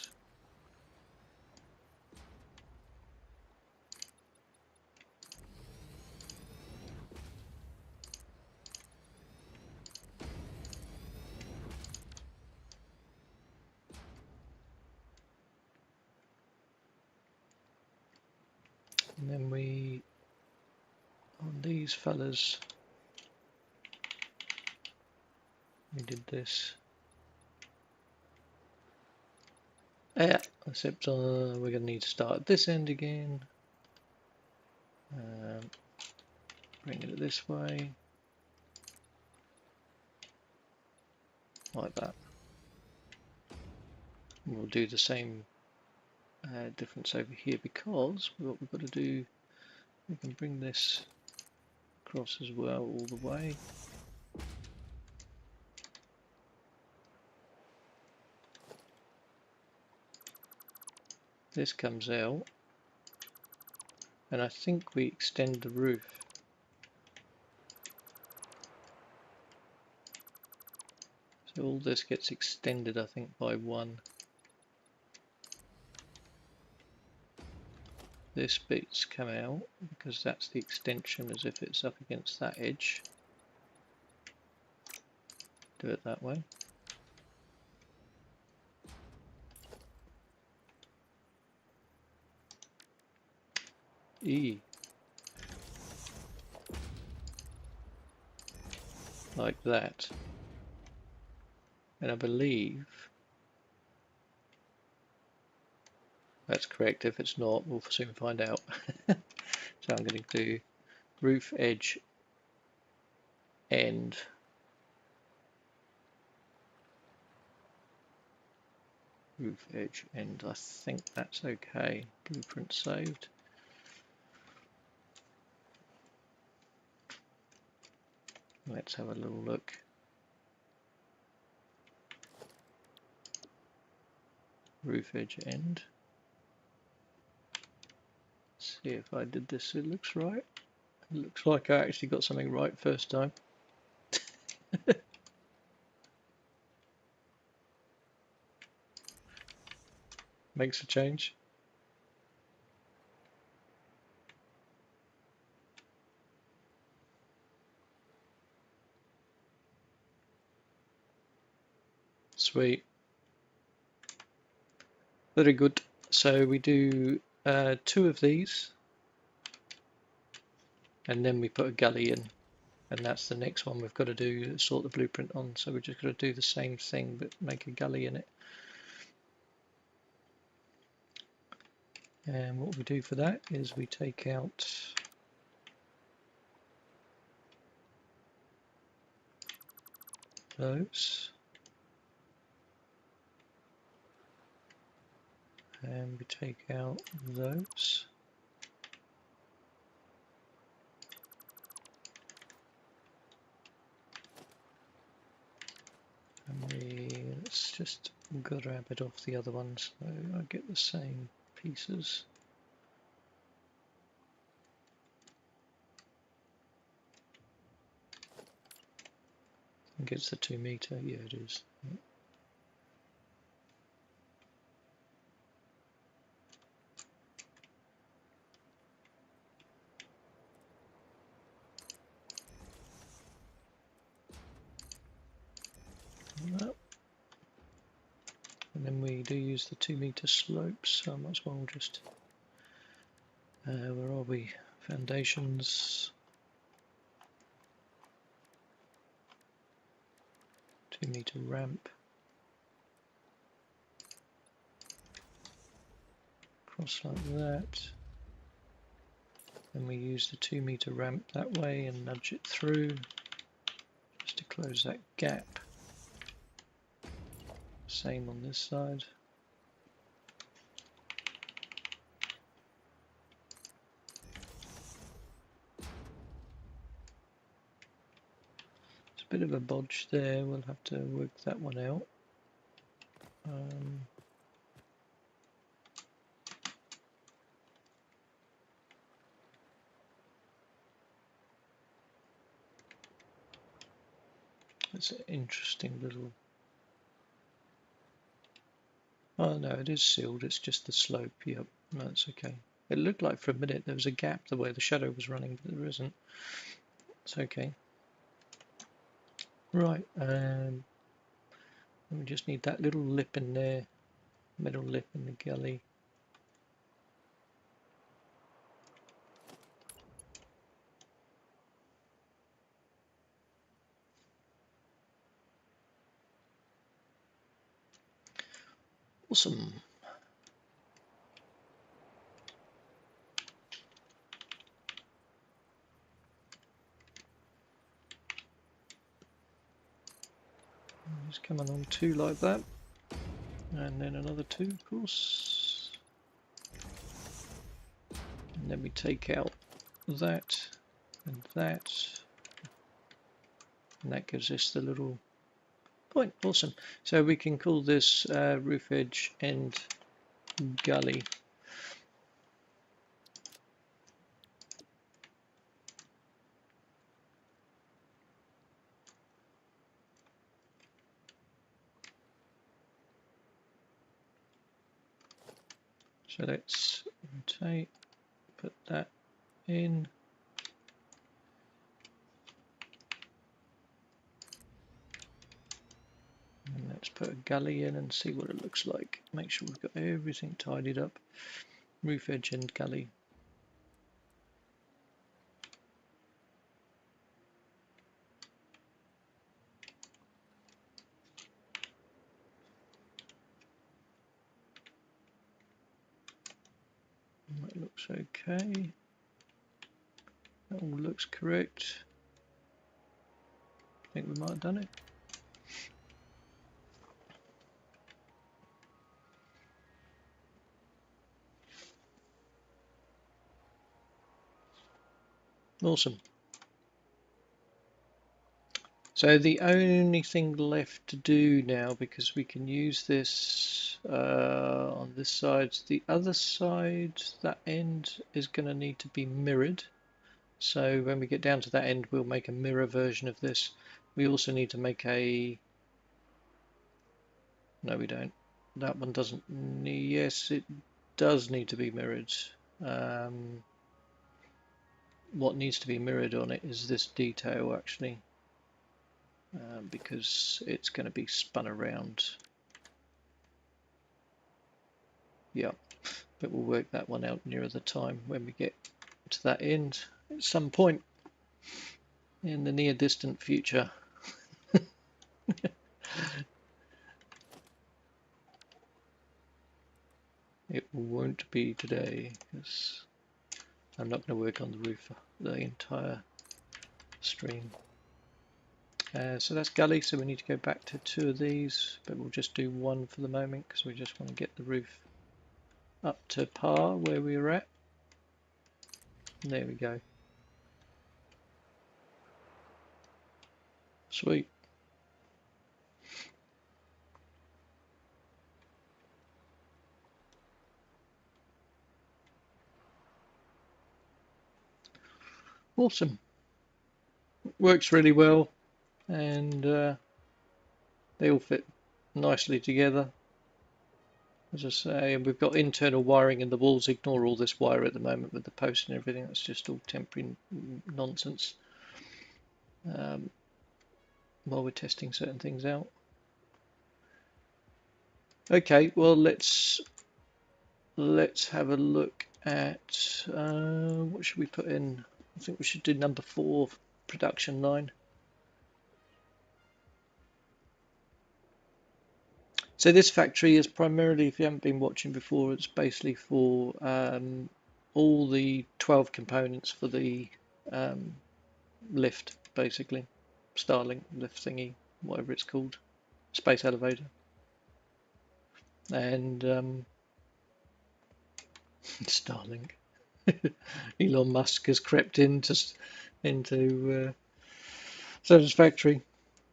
And then we, on these fellas, we did this. Yeah, except we're going to need to start at this end again. Bring it this way, like that. And we'll do the same difference over here, because what we've got to do, we can bring this across as well all the way. This comes out, and I think we extend the roof. So all this gets extended, I think, by one. This bit's come out because that's the extension, as if it's up against that edge. Do it that way. E. Like that. And I believe that's correct. If it's not, we'll soon find out. So I'm going to do roof edge end. Roof edge end. I think that's okay. Blueprint saved. Let's have a little look. Roof edge end. See if I did this, it looks right. It looks like I actually got something right first time. Makes a change. Sweet. Very good. So we do 2 of these, and then we put a gully in, and that's the next one we've got to do, sort the blueprint on. So we're just going to do the same thing but make a gully in it. And what we do for that is we take out those, and we take out those, and let's just grab it off the other ones so I get the same pieces. I think it's the 2 meter, yeah it is. No. And then we do use the 2 meter slopes, so I might as well just, where are we? Foundations, 2 meter ramp, cross like that, then we use the 2 meter ramp that way and nudge it through just to close that gap. Same on this side. It's a bit of a bodge there, we'll have to work that one out. It's an interesting little... Oh no, it is sealed, it's just the slope, yep, no, it's okay. It looked like for a minute there was a gap the way the shadow was running, but there isn't. It's okay. Right, we just need that little lip in there, middle lip in the gully. Awesome. Just come along 2 like that, and then another 2 of course, and then we take out that and that, and that gives us the little point. Awesome. So we can call this roof edge end gully. So let's rotate, put that in. And let's put a gully in and see what it looks like. Make sure we've got everything tidied up. Roof edge and gully. That looks okay. That all looks correct. I think we might have done it. Awesome. So the only thing left to do now, because we can use this on this side, the other side, that end is going to need to be mirrored. So when we get down to that end, we'll make a mirror version of this. We also need to make a... No, we don't. That one doesn't need... Yes, it does need to be mirrored. What needs to be mirrored on it is this detail, actually. Because it's going to be spun around. Yeah, but we'll work that one out nearer the time when we get to that end at some point in the near distant future. It won't be today because I'm not going to work on the roof the entire stream. So that's gully, so we need to go back to 2 of these, but we'll just do 1 for the moment because we just want to get the roof up to par where we were at. And there we go. Sweet. Awesome. Works really well, and they all fit nicely together. As I say, we've got internal wiring in the walls. Ignore all this wire at the moment with the post and everything. That's just all temporary nonsense while we're testing certain things out. Okay, well let's have a look at what should we put in. I think we should do number 4, production line. So this factory is primarily, if you haven't been watching before, it's basically for all the 12 components for the lift, basically. Starlink lift thingy, whatever it's called, space elevator. And Starlink. Elon Musk has crept into Satisfactory.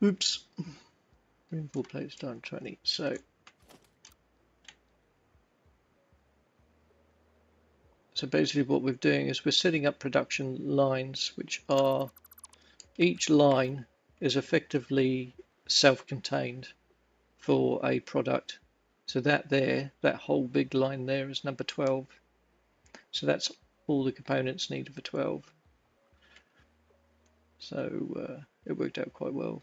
Oops. Rainfall plates down 20. So basically what we're doing is we're setting up production lines, which are, each line is effectively self-contained for a product. So that whole big line there is number 12. So that's all the components needed for 12. So it worked out quite well.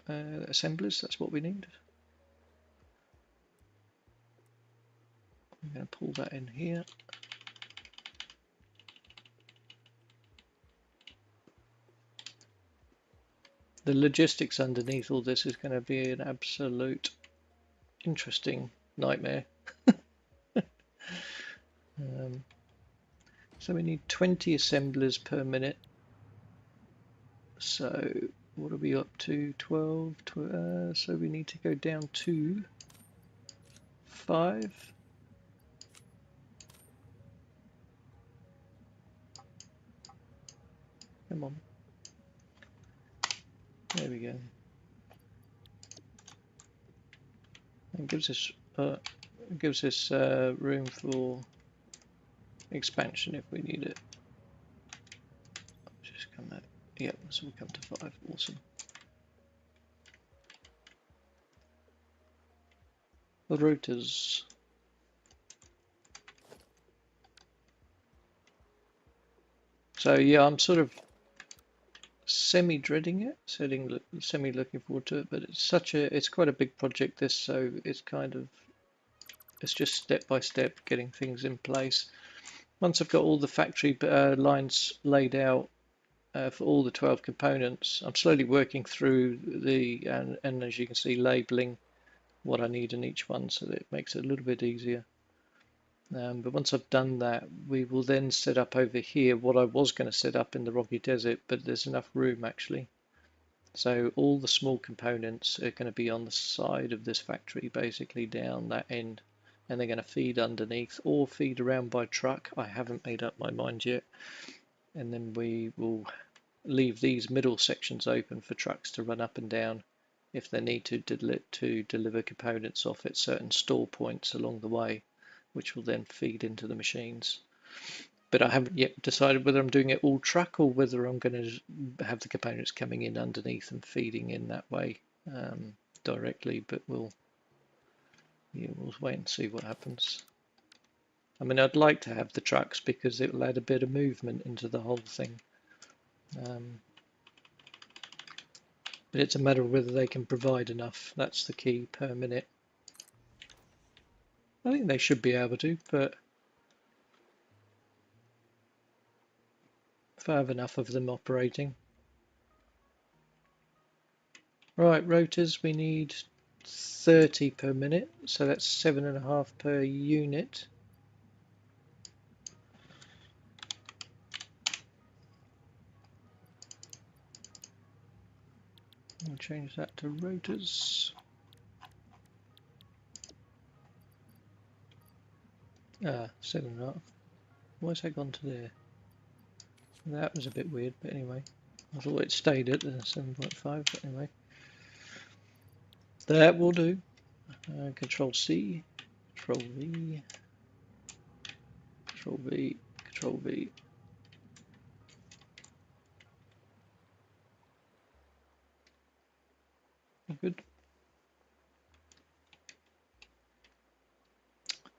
Assemblers, that's what we need. I'm going to pull that in here. The logistics underneath all this is going to be an absolute interesting nightmare. So we need 20 assemblers per minute. So what are we up to? 12. So we need to go down to 5. Come on. There we go. It gives us room for expansion if we need it. Just come out. Yep, so we'll come to 5. Awesome. The routers. So yeah, I'm sort of semi-dreading it, semi-looking forward to it, but it's quite a big project this, so it's just step by step getting things in place. Once I've got all the factory lines laid out for all the 12 components, I'm slowly working through and as you can see, labeling what I need in each one, so that it makes it a little bit easier. But once I've done that, we will then set up over here what I was going to set up in the Rocky Desert, but there's enough room actually. So all the small components are going to be on the side of this factory, basically down that end, and they're going to feed underneath or feed around by truck. I haven't made up my mind yet. And then we will leave these middle sections open for trucks to run up and down if they need to deliver components off at certain store points along the way, which will then feed into the machines. But I haven't yet decided whether I'm doing it all truck or whether I'm going to have the components coming in underneath and feeding in that way directly. But we'll wait and see what happens. I mean, I'd like to have the trucks because it will add a bit of movement into the whole thing. But it's a matter of whether they can provide enough. That's the key per minute. I think they should be able to, but if I have enough of them operating. Right, rotors, we need 30 per minute, so that's 7.5 per unit. We'll change that to rotors. 7.5. Why's that gone to there? That was a bit weird, but anyway. I thought it stayed at the 7.5, but anyway. That will do. Control C, Control V, Control V, Control V. Good.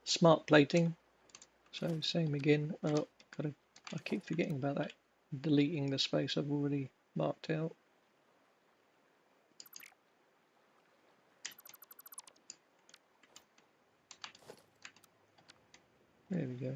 Smart plating. So same again. Oh, I keep forgetting about that. Deleting the space I've already marked out. There we go.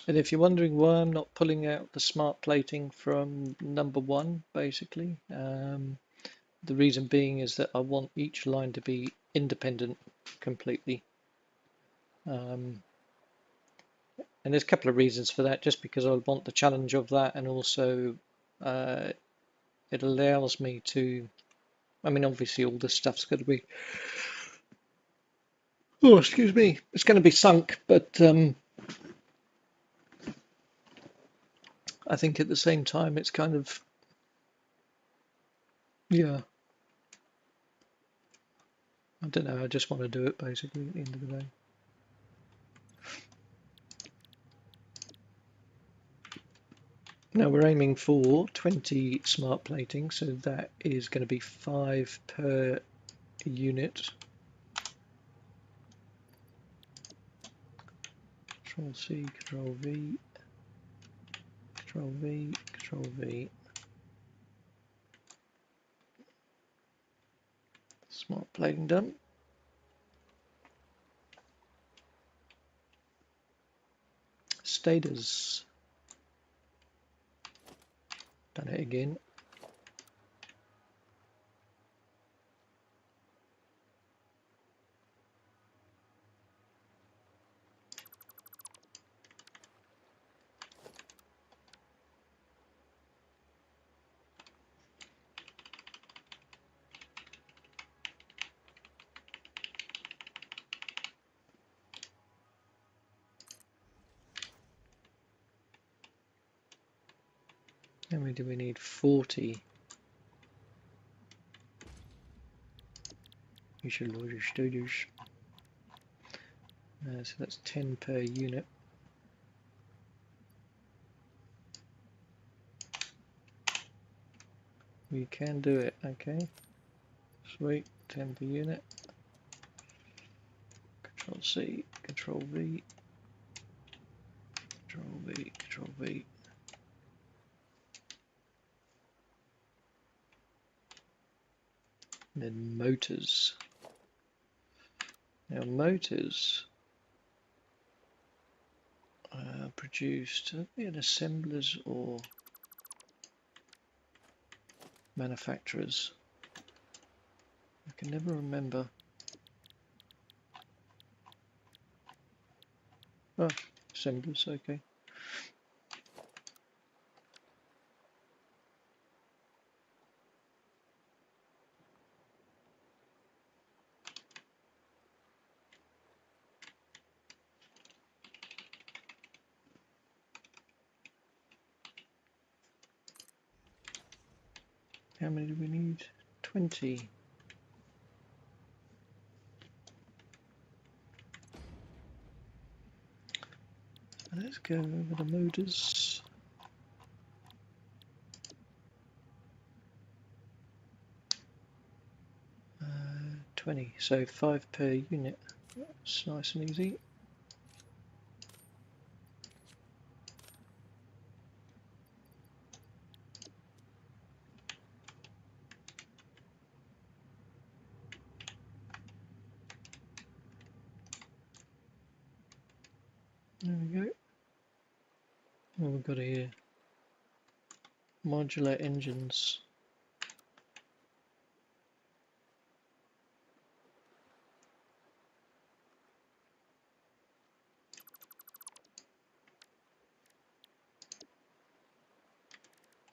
And if you're wondering why I'm not pulling out the smart plating from number 1, basically, the reason being is that I want each line to be independent completely. And there's a couple of reasons for that, just because I want the challenge of that, and also it allows me to, I mean, obviously all this stuff's going to be, oh, excuse me, it's going to be sunk, but I think at the same time it's kind of, yeah, I don't know, I just want to do it basically at the end of the day. Now we're aiming for 20 smart plating, so that is going to be 5 per unit. Control C, Control V, Control V, Control V. Smart plating done. Status. Done it again. How many do we need? 40. You should load your studios. So that's 10 per unit. We can do it, okay. Sweet, 10 per unit. Control C, Control V, Control V, Control V. And then motors. Now motors produced in assemblers or manufacturers. I can never remember. Oh, assemblers, okay. How many do we need? 20. Let's go over the motors. 20, so 5 per unit. It's nice and easy. There we go. What we've got here, modular engines.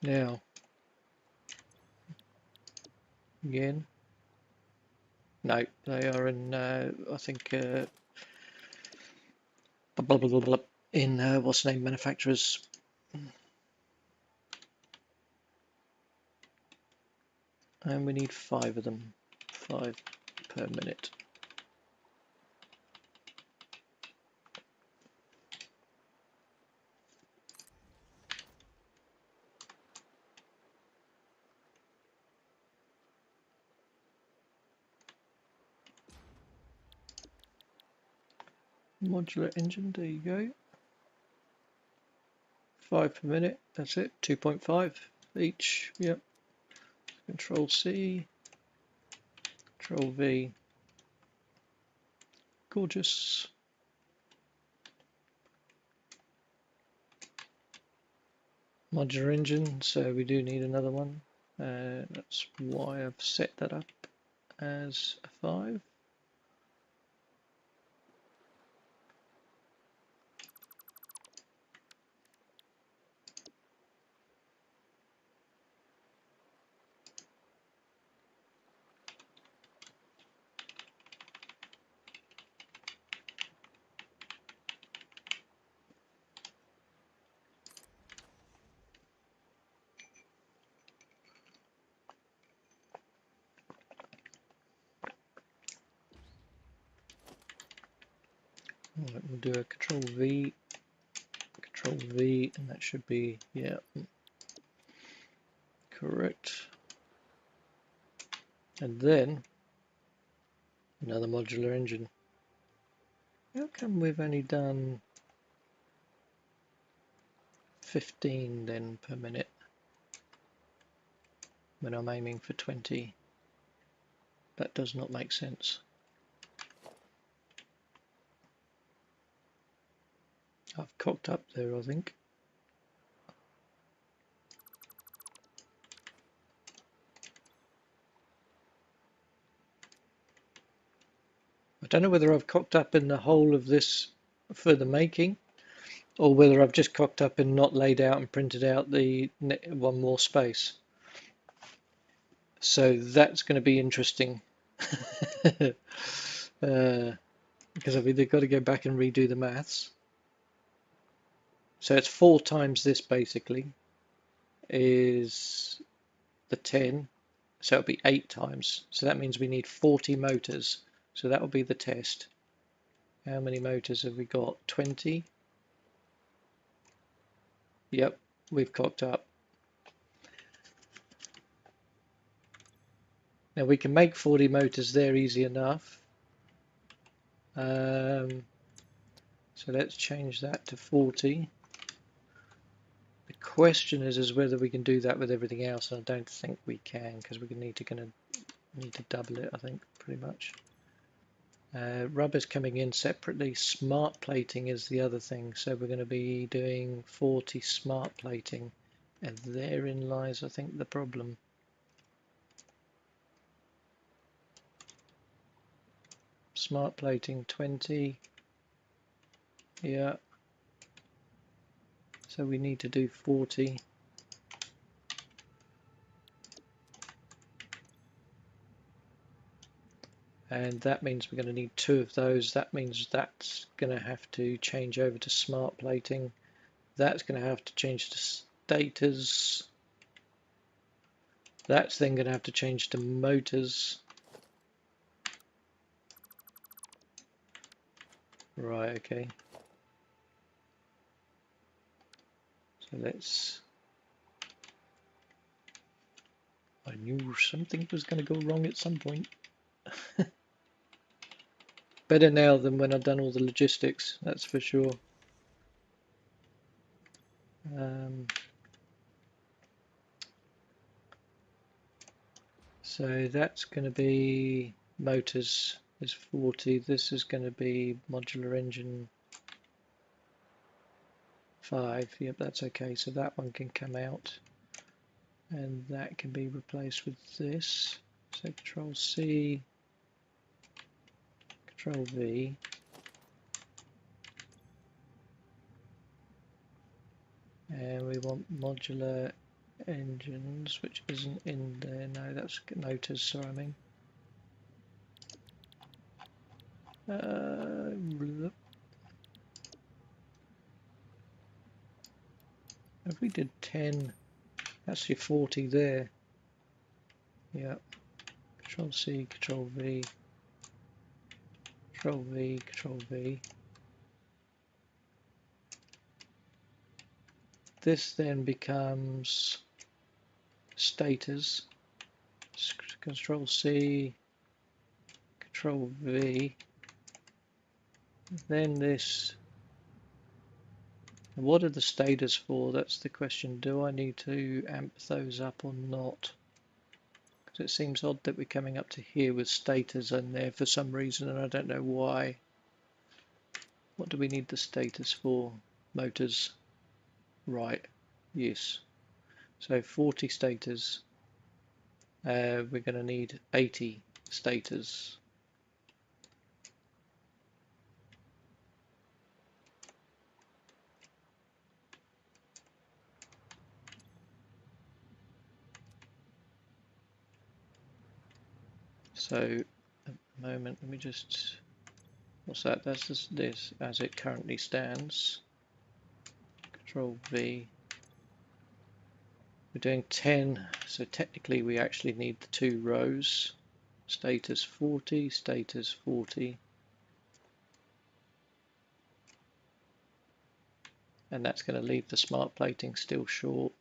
Now, again, no, they are in, I think, in, what's the name, manufacturers. And we need 5 of them, 5 per minute. Modular engine, there you go. 5 per minute, that's it, 2.5 each, yep. Control C, Control V. Gorgeous. Modular engine, so we do need another one. That's why I've set that up as a 5. Right, we'll do a Control V, and that should be, yeah, correct. And then another modular engine. How come we've only done 15 then per minute when I'm aiming for 20? That does not make sense. I've cocked up there, I think. I don't know whether I've cocked up in the whole of this for the making, or whether I've just cocked up and not laid out and printed out the one more space. So that's going to be interesting. Because I've either got to go back and redo the maths. So it's 4 times this basically is the 10, so it'll be 8 times. So that means we need 40 motors. So that will be the test. How many motors have we got? 20. Yep, we've cocked up. Now we can make 40 motors there easy enough. So let's change that to 40. The question is whether we can do that with everything else, and I don't think we can, because we're going to need to double it, I think, pretty much. Rubber's coming in separately. Smart plating is the other thing, so we're going to be doing 40 smart plating, and therein lies, I think, the problem. Smart plating 20, yeah, so we need to do 40. And that means we're going to need 2 of those. That means that's going to have to change over to smart plating. That's going to have to change to stators. That's then going to have to change to motors. Right, okay. So let's... I knew something was going to go wrong at some point. Better now than when I've done all the logistics, that's for sure. So that's going to be motors is 40. This is going to be modular engine 5. Yep, that's okay. So that one can come out, and that can be replaced with this. So Control C, Control V. And we want modular engines, which isn't in there. No, that's motors, sorry, I mean. If we did 10, that's your 40 there. Yeah. Control C, Control V, Control V, Control V. This then becomes status. Control C, Control V. Then this. What are the status for? That's the question. Do I need to amp those up or not? Because it seems odd that we're coming up to here with status in there for some reason, and I don't know why. What do we need the status for? Motors. Right. Yes. So 40 status. We're going to need 80 status. So at the moment, let me just, what's that? That's this as it currently stands. Control V. We're doing 10, so technically we actually need the 2 rows. Status 40, status 40. And that's going to leave the smart plating still short.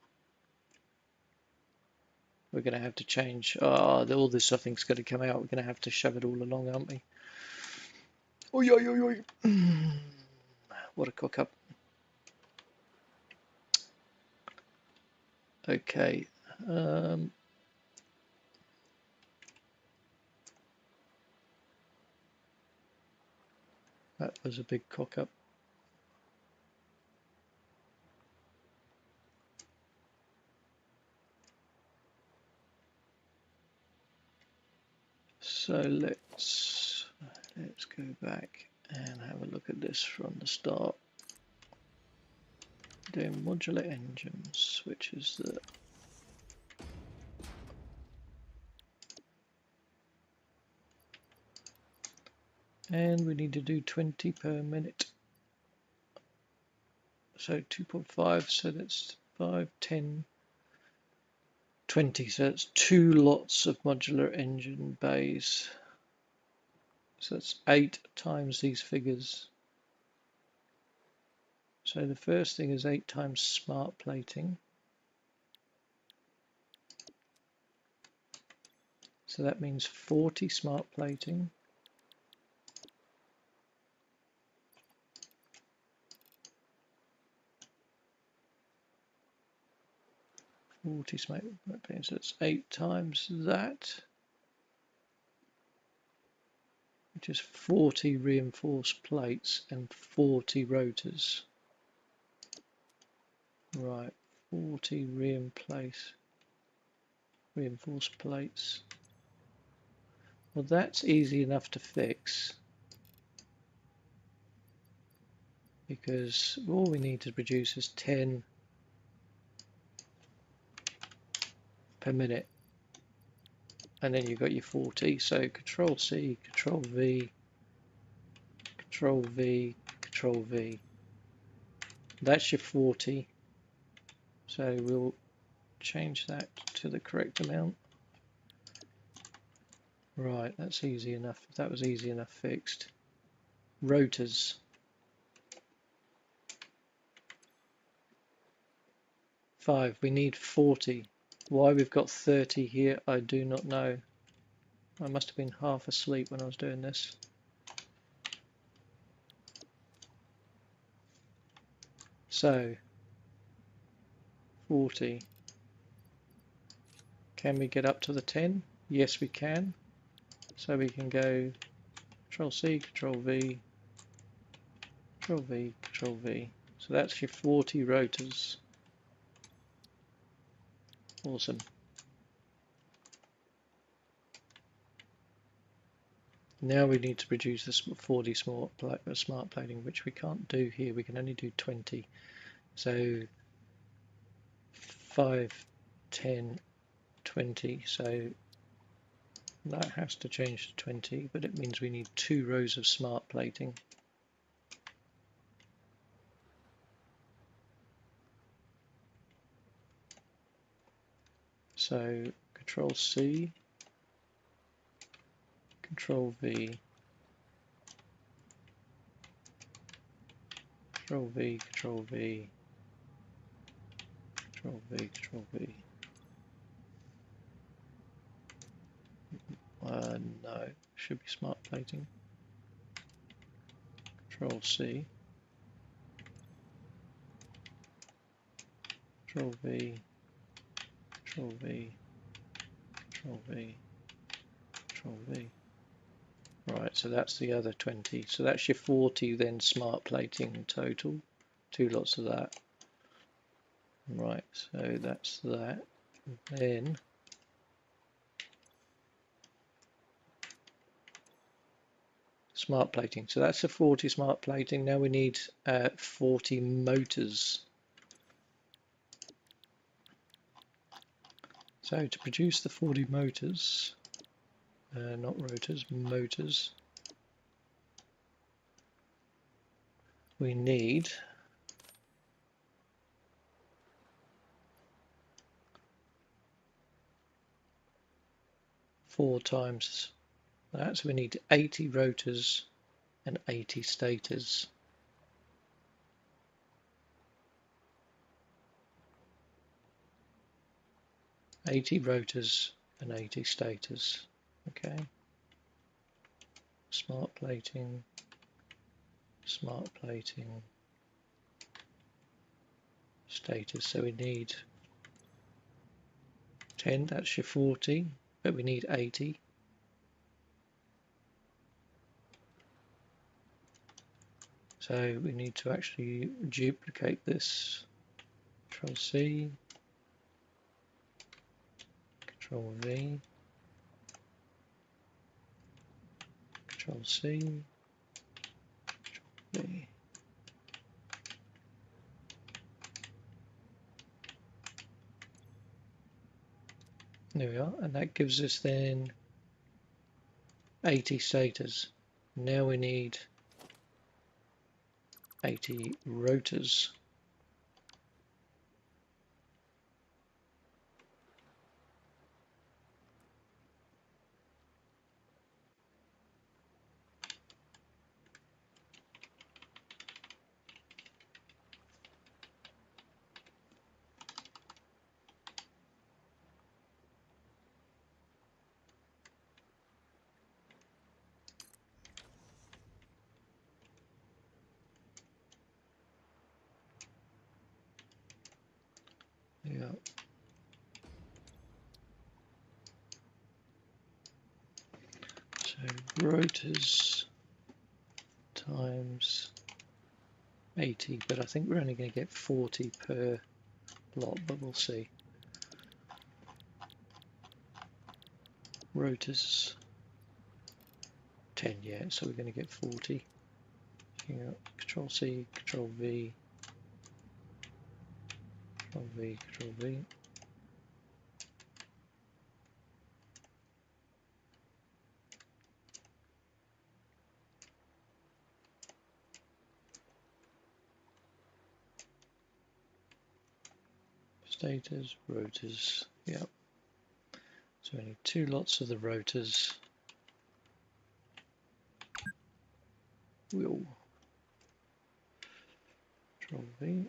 We're going to have to change, all this I think is going to come out. We're going to have to shove it all along, aren't we? Oi, oi, oi, oi. What a cock up. Okay. That was a big cock up. So let's go back and have a look at this from the start. Doing modular engines, which is the and we need to do 20 per minute. So 2.5, so that's 5, 10, 20. So that's 2 lots of modular engine bays. So that's 8 times these figures. So the first thing is 8 times smart plating. So that means 40 smart plating. Smart plating, so it's 8 times that, which is 40 reinforced plates and 40 rotors. Right, 40 reinforced plates. Well, that's easy enough to fix because all we need to produce is 10 per minute, and then you've got your 40. So Control C, Control V, Control V, Control V. That's your 40. So we'll change that to the correct amount. Right, that's easy enough. That was easy enough fixed. Rotors. We need 40. Why we've got 30 here, I do not know. I must have been half asleep when I was doing this. So 40. Can we get up to the 10? Yes, we can. So we can go Control C, Control V, Control V, Control V. So that's your 40 rotors. Awesome. Now we need to produce the 40 smart plating, which we can't do here. We can only do 20. So 5, 10, 20. So that has to change to 20, but it means we need 2 rows of smart plating. So Control C, Control V, Control V, Control V, Control V, Control V. No, should be smart plating. Control C, Control V, Control V, Control V, Control V. Right, so that's the other 20. So that's your 40 then smart plating in total. 2 lots of that. Right, so that's that. Then smart plating. So that's the 40 smart plating. Now we need 40 motors. So to produce the 40 motors, not rotors, motors, we need 4 times that. So we need 80 rotors and 80 stators. 80 rotors and 80 stators. Okay. Smart plating, stators. So we need 10, that's your 40, but we need 80. So we need to actually duplicate this. Control C, Control V, Control C, Control V. There we are, and that gives us then 80 stators. Now we need 80 rotors. Yeah. So rotors times 80, but I think we're only going to get 40 per lot, but we'll see. Rotors 10, yeah, so we're going to get 40. Yeah. Control C, Control V, Control V, Control V. Stators, rotors, yeah. So we need 2 lots of the rotors. Wheel. Control V.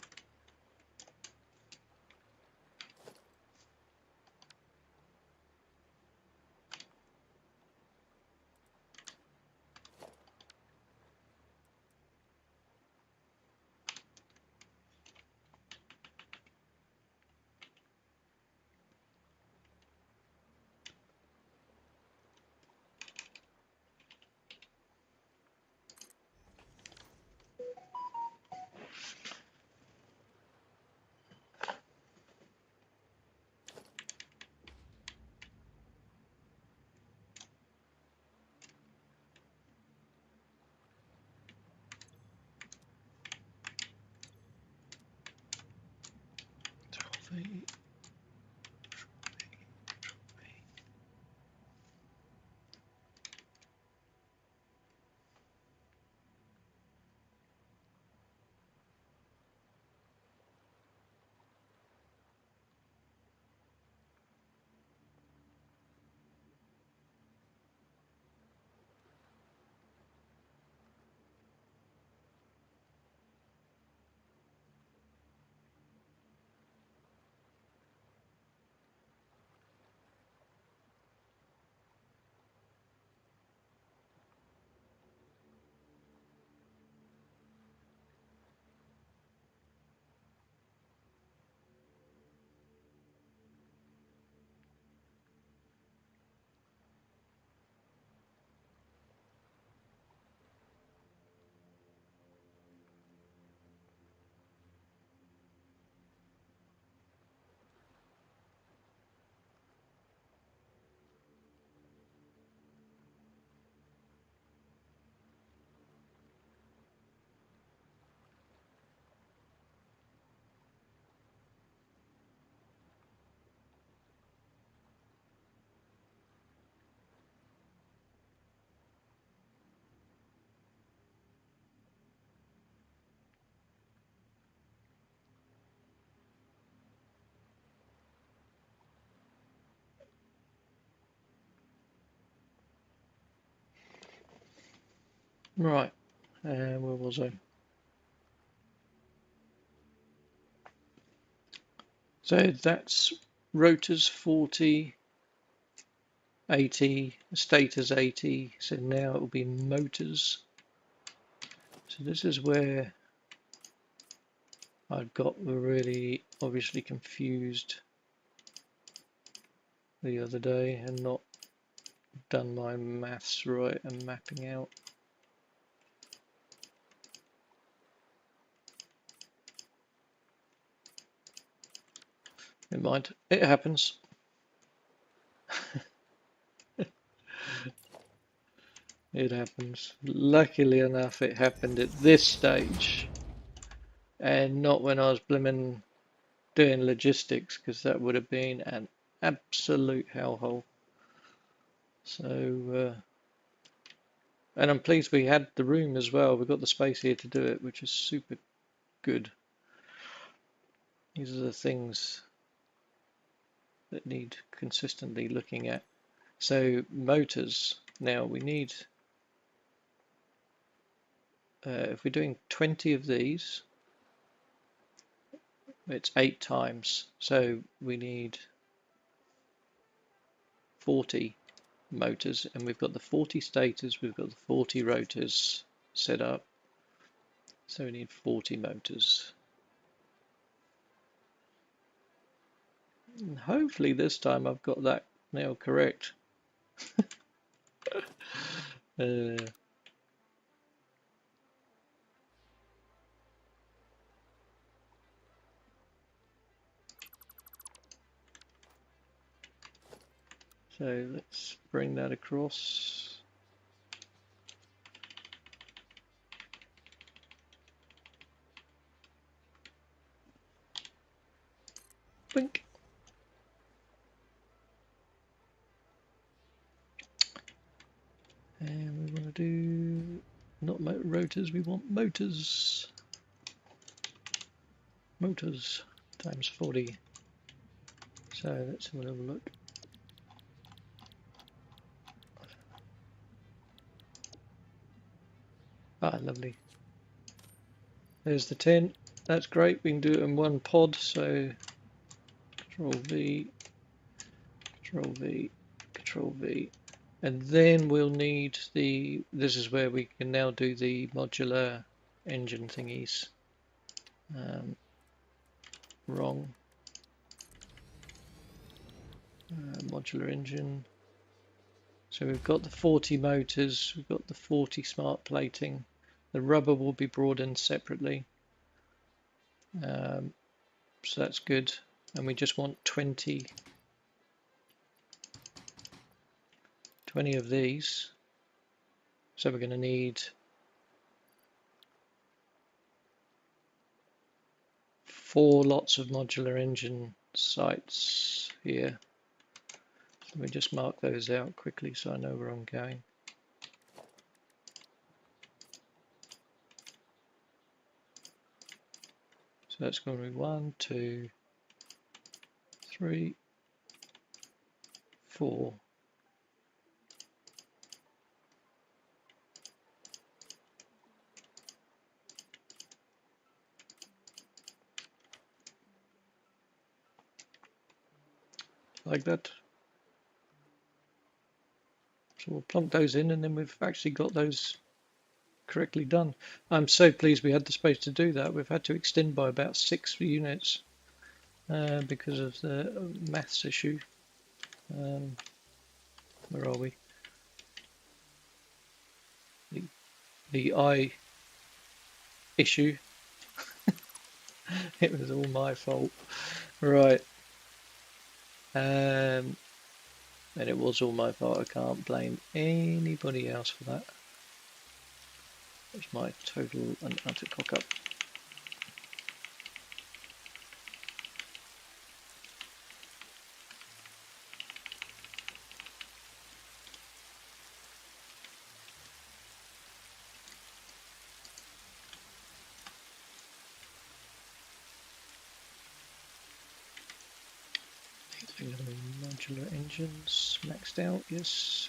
Right, where was I? So that's rotors 40, 80, stators 80, so now it will be motors. So this is where I got really obviously confused the other day and not done my maths right and mapping out. Never mind, it happens. It happens. Luckily enough, it happened at this stage and not when I was blimmin' doing logistics, because that would have been an absolute hellhole. So, and I'm pleased we had the room as well. We've got the space here to do it, which is super good. These are the things that need consistently looking at. So motors, now we need, if we're doing 20 of these, it's 8 times. So we need 40 motors, and we've got the 40 stators, we've got the 40 rotors set up. So we need 40 motors. And hopefully this time I've got that now correct. So let's bring that across. Blink. And we want to do not rotors, we want motors. Motors times 40. So let's have a little look. Ah, lovely. There's the 10. That's great. We can do it in one pod. So Control V, Control V, Control V. And then we'll need the, this is where we can now do the modular engine thingies. Wrong. Modular engine. So we've got the 40 motors, we've got the 40 smart plating. The rubber will be brought in separately. So that's good. And we just want 20 of these. So we're going to need 4 lots of modular engine sites here. Let me just mark those out quickly so I know where I'm going. So that's going to be 1, 2, 3, 4. Like that. So we'll plonk those in and then we've actually got those correctly done. I'm so pleased we had the space to do that. We've had to extend by about 6 units because of the maths issue. Where are we? The I issue. It was all my fault. Right. And it was all my fault. I can't blame anybody else for that. It's my total and utter cock up. Modular engines maxed out, yes.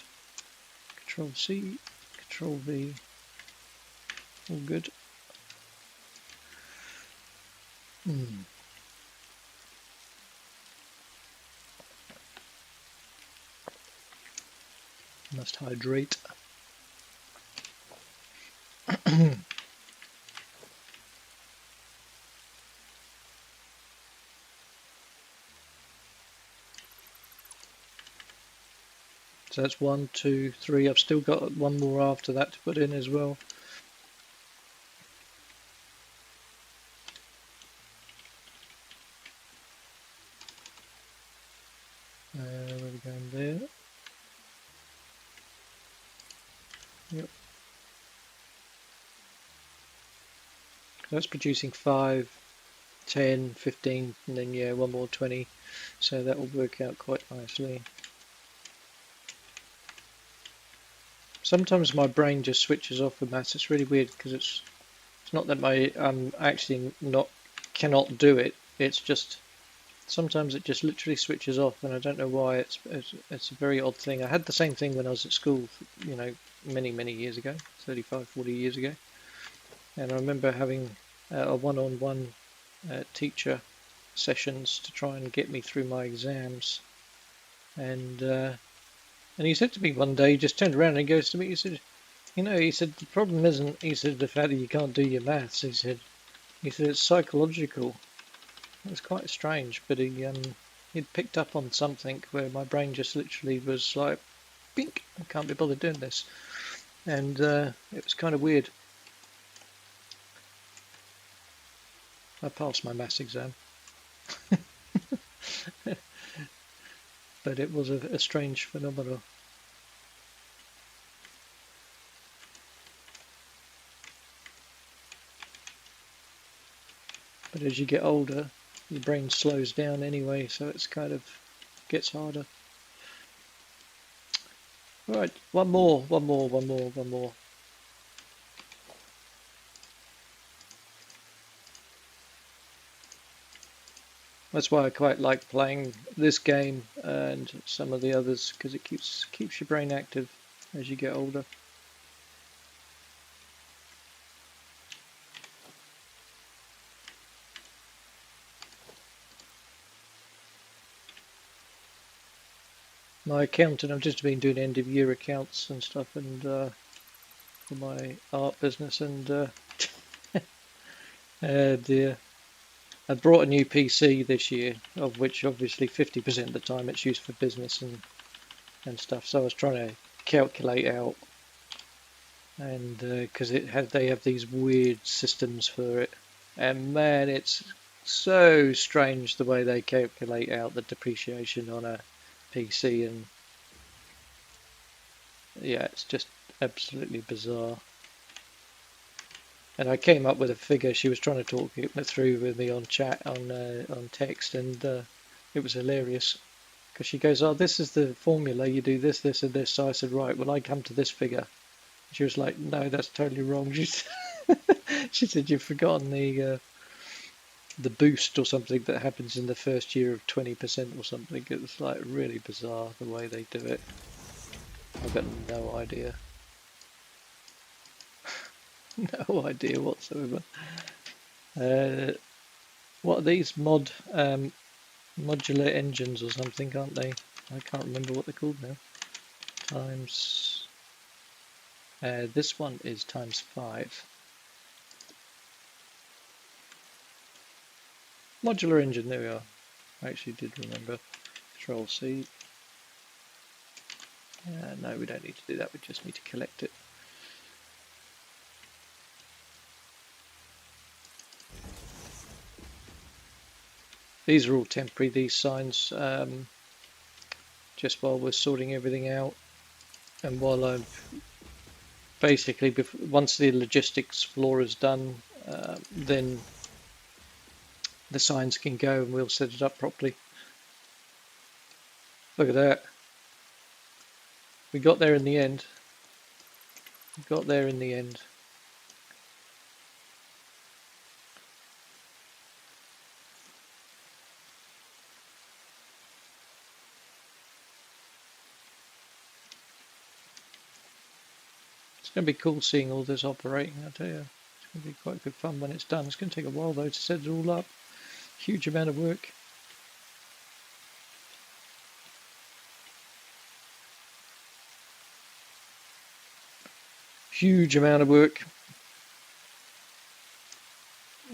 Control C, Control V. all good. Must hydrate. So that's 1, 2, 3. I've still got one more after that to put in as well. Where are we going there? Yep. That's producing 5, 10, 15, and then yeah, one more 20. So that will work out quite nicely. Sometimes my brain just switches off with maths. It's really weird because it's not that my actually cannot do it. It's just sometimes it just literally switches off, and I don't know why. It's a very odd thing. I had the same thing when I was at school, you know, many years ago, 35, 40 years ago, and I remember having a one-on-one teacher sessions to try and get me through my exams, and he said to me one day, he just turned around and he goes to me, he said, you know, he said, the problem isn't, he said, the fact that you can't do your maths, he said it's psychological. It was quite strange, but he'd picked up on something where my brain just literally was like, bink, I can't be bothered doing this. And it was kind of weird. I passed my maths exam. But it was a strange phenomenon. But as you get older, your brain slows down anyway, so it's kind of gets harder. Right, one more. That's why I quite like playing this game and some of the others, because it keeps your brain active as you get older. My accountant, I've just been doing end of year accounts and stuff, and for my art business, and dear, I brought a new PC this year, of which obviously 50% of the time it's used for business and stuff. So I was trying to calculate out, and because they have these weird systems for it, and man, it's so strange the way they calculate out the depreciation on a PC, and yeah, it's just absolutely bizarre. And I came up with a figure. She was trying to talk it through with me on chat, on text, and it was hilarious because she goes, "Oh, this is the formula. You do this, this, and this." So I said, "Right, well, I come to this figure." She was like, "No, that's totally wrong." She said, "You've forgotten the boost or something that happens in the first year of 20% or something." It was like really bizarre the way they do it. I've got no idea. No idea whatsoever. What are these modular engines or something, aren't they? I can't remember what they're called now. Times. This one is times 5. Modular engine, there we are. I actually did remember. Control C. No, we don't need to do that, we just need to collect it. These are all temporary, these signs, just while we're sorting everything out, and while I'm basically, once the logistics floor is done, then the signs can go and we'll set it up properly. Look at that. We got there in the end. We got there in the end. It's going to be cool seeing all this operating, I tell you. It'll be quite good fun when it's done. It's going to take a while though to set it all up. Huge amount of work. Huge amount of work.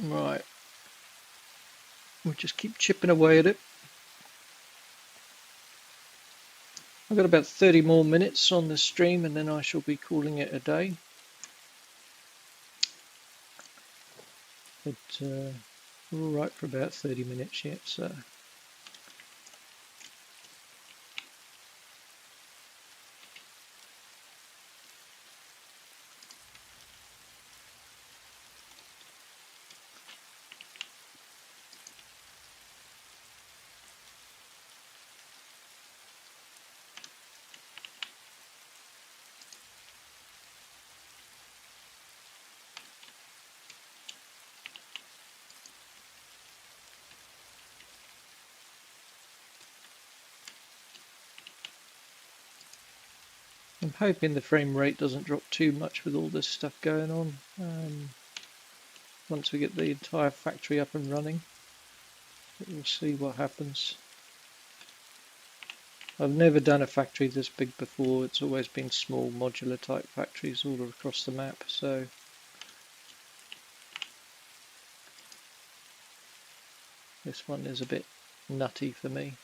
Right. We'll just keep chipping away at it. I've got about 30 more minutes on the stream and then I shall be calling it a day. But we're all right for about 30 minutes yet, so. I'm hoping the frame rate doesn't drop too much with all this stuff going on. Once we get the entire factory up and running, we'll see what happens. I've never done a factory this big before. It's always been small modular type factories all across the map, so this one is a bit nutty for me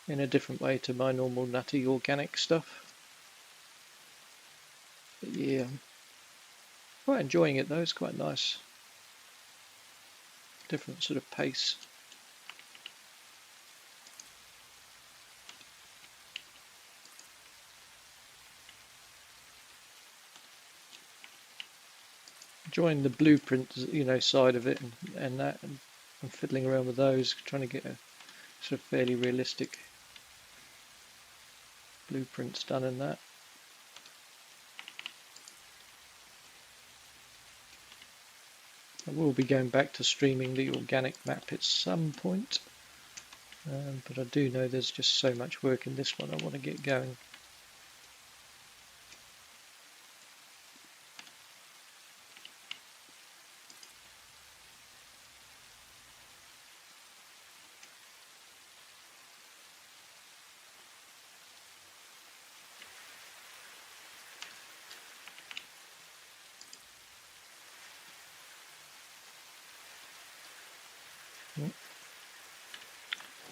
in a different way to my normal nutty organic stuff. But yeah, quite enjoying it though. It's quite nice, different sort of pace. Enjoying the blueprint, side of it and that, and fiddling around with those, trying to get a sort of fairly realistic blueprints done in that. I will be going back to streaming the organic map at some point, but I do know there's just so much work in this one I want to get going.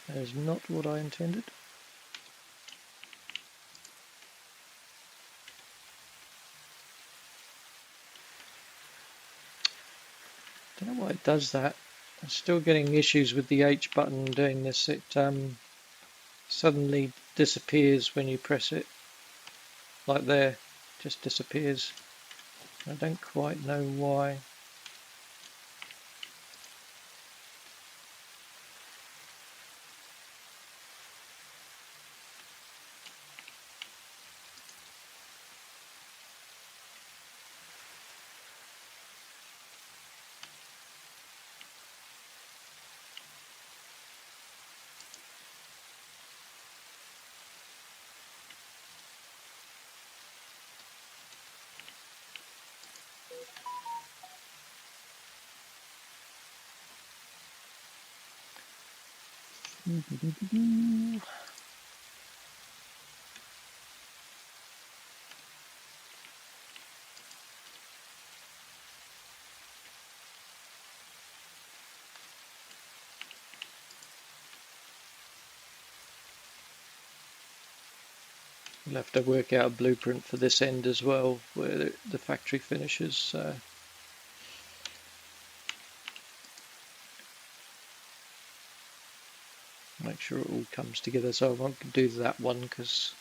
That is not what I intended. Don't know why it does that. I'm still getting issues with the H button doing this. It suddenly disappears when you press it. Like there, just disappears. I don't quite know why. We'll have to work out a blueprint for this end as well, where the factory finishes. Make sure it all comes together. So I won't do that one because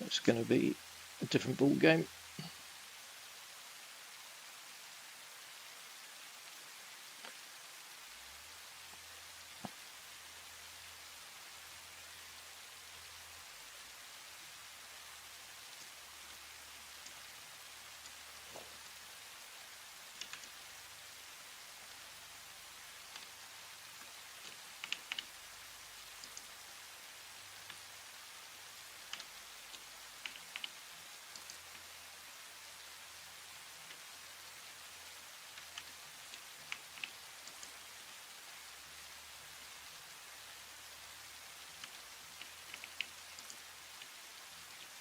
it's going to be a different ball game.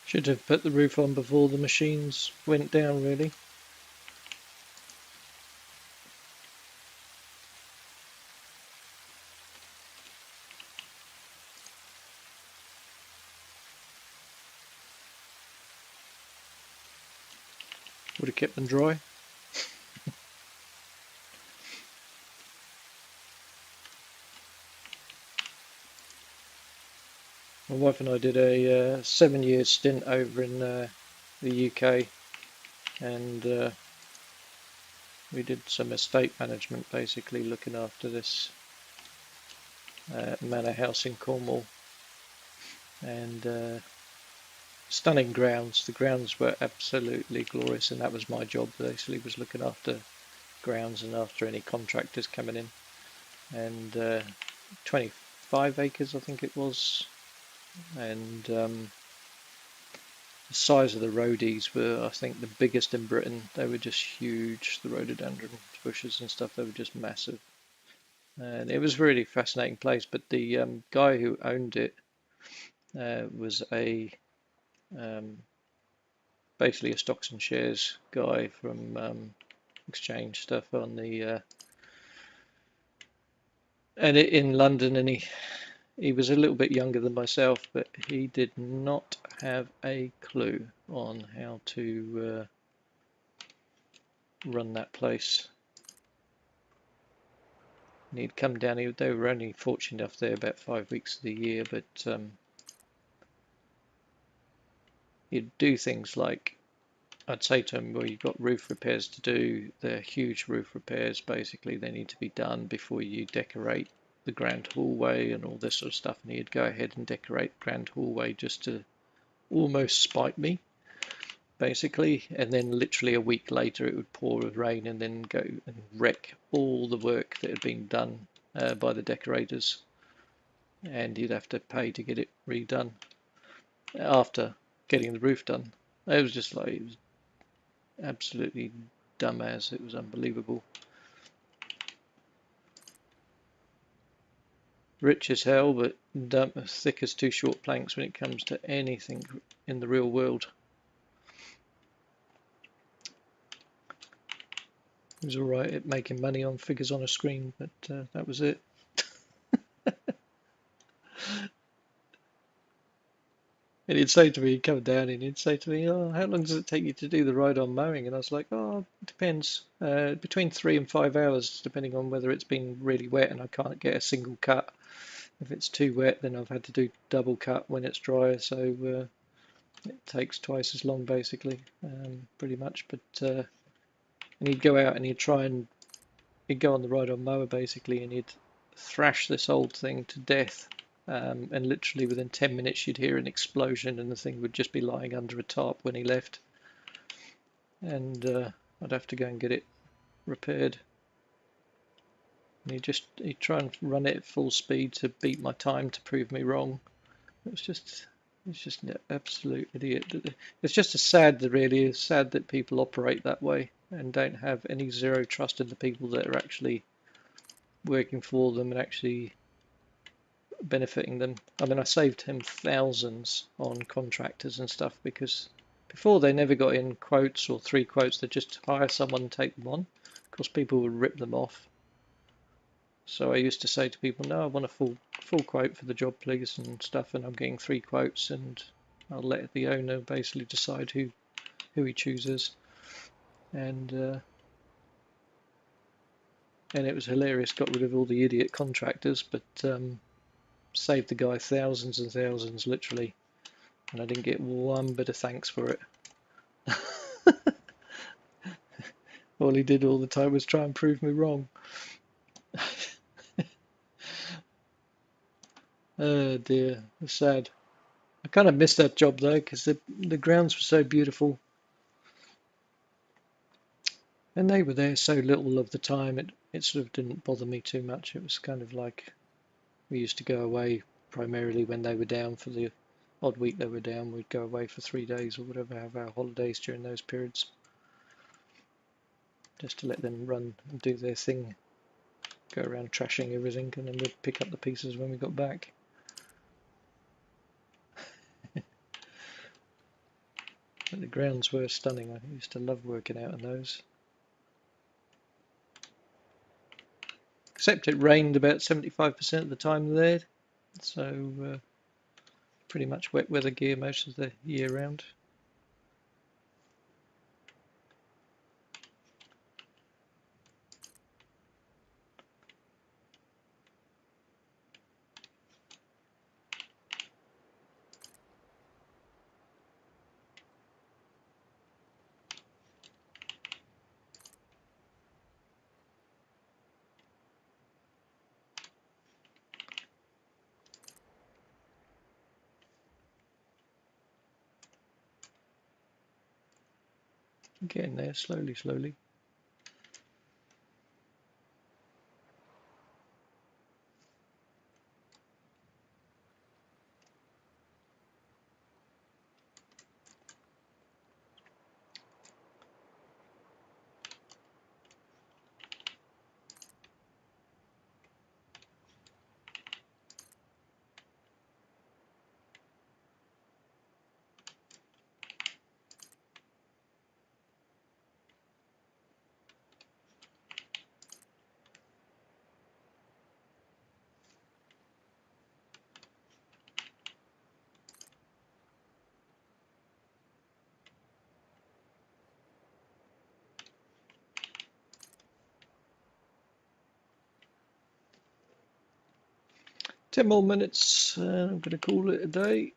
Should have put the roof on before the machines went down, really. Would have kept them dry. My wife and I did a 7-year stint over in the UK, and we did some estate management, basically looking after this manor house in Cornwall, and stunning grounds. The grounds were absolutely glorious, and that was my job, basically, was looking after grounds and after any contractors coming in. And 25 acres, I think it was, and the size of the roadies were, I think, the biggest in Britain. They were just huge, the rhododendron bushes and stuff, they were just massive. And it was a really fascinating place, but the guy who owned it was basically a stocks and shares guy from exchange stuff on the and in London, and he was a little bit younger than myself, but he did not have a clue on how to run that place. And he'd come down. They were only fortunate enough there about 5 weeks of the year, but he'd do things like, I'd say to him, well, you've got roof repairs to do. They're huge roof repairs, basically. They need to be done before you decorate the grand hallway and all this sort of stuff. And he'd go ahead and decorate the grand hallway just to almost spite me, basically. And then literally a week later it would pour with rain and then go and wreck all the work that had been done by the decorators. And you'd have to pay to get it redone after getting the roof done. It was just like, it was absolutely dumbass. It was unbelievable. Rich as hell, but dumb, thick as two short planks when it comes to anything in the real world. He was alright at making money on figures on a screen, but that was it. And he'd say to me, he'd come down and he'd say to me, oh, how long does it take you to do the ride-on mowing? And I was like, oh, it depends. Between 3 and 5 hours, depending on whether it's been really wet and I can't get a single cut. If it's too wet, then I've had to do double cut when it's dry, so it takes twice as long, basically, pretty much. But and he'd go out and he'd go on the ride-on mower, basically, and he'd thrash this old thing to death. And literally within 10 minutes you'd hear an explosion and the thing would just be lying under a tarp when he left. And I'd have to go and get it repaired. And he'd try and run it at full speed to beat my time to prove me wrong. It's just an absolute idiot. It's just really sad that people operate that way and don't have any zero trust in the people that are actually working for them and actually benefiting them. I mean, I saved him thousands on contractors and stuff because before they never got in quotes or 3 quotes. They'd just hire someone and take them on. Of course, people would rip them off. So I used to say to people, no, I want a full quote for the job, please, and stuff, and I'm getting 3 quotes, and I'll let the owner basically decide who he chooses. And it was hilarious. Got rid of all the idiot contractors, but saved the guy thousands and thousands, literally. And I didn't get one bit of thanks for it. All he did all the time was try and prove me wrong. Oh dear, it's sad. I kind of missed that job though, because the grounds were so beautiful. And they were there so little of the time, it sort of didn't bother me too much. It was kind of like we used to go away primarily when they were down for the odd week they were down. We'd go away for 3 days or whatever, have our holidays during those periods, just to let them run and do their thing, go around trashing everything, and then we'd pick up the pieces when we got back. So the grounds were stunning. I used to love working out on those. Except it rained about 75% of the time there, so pretty much wet weather gear most of the year round. Getting there, slowly, slowly. Ten more minutes, I'm going to call it a day.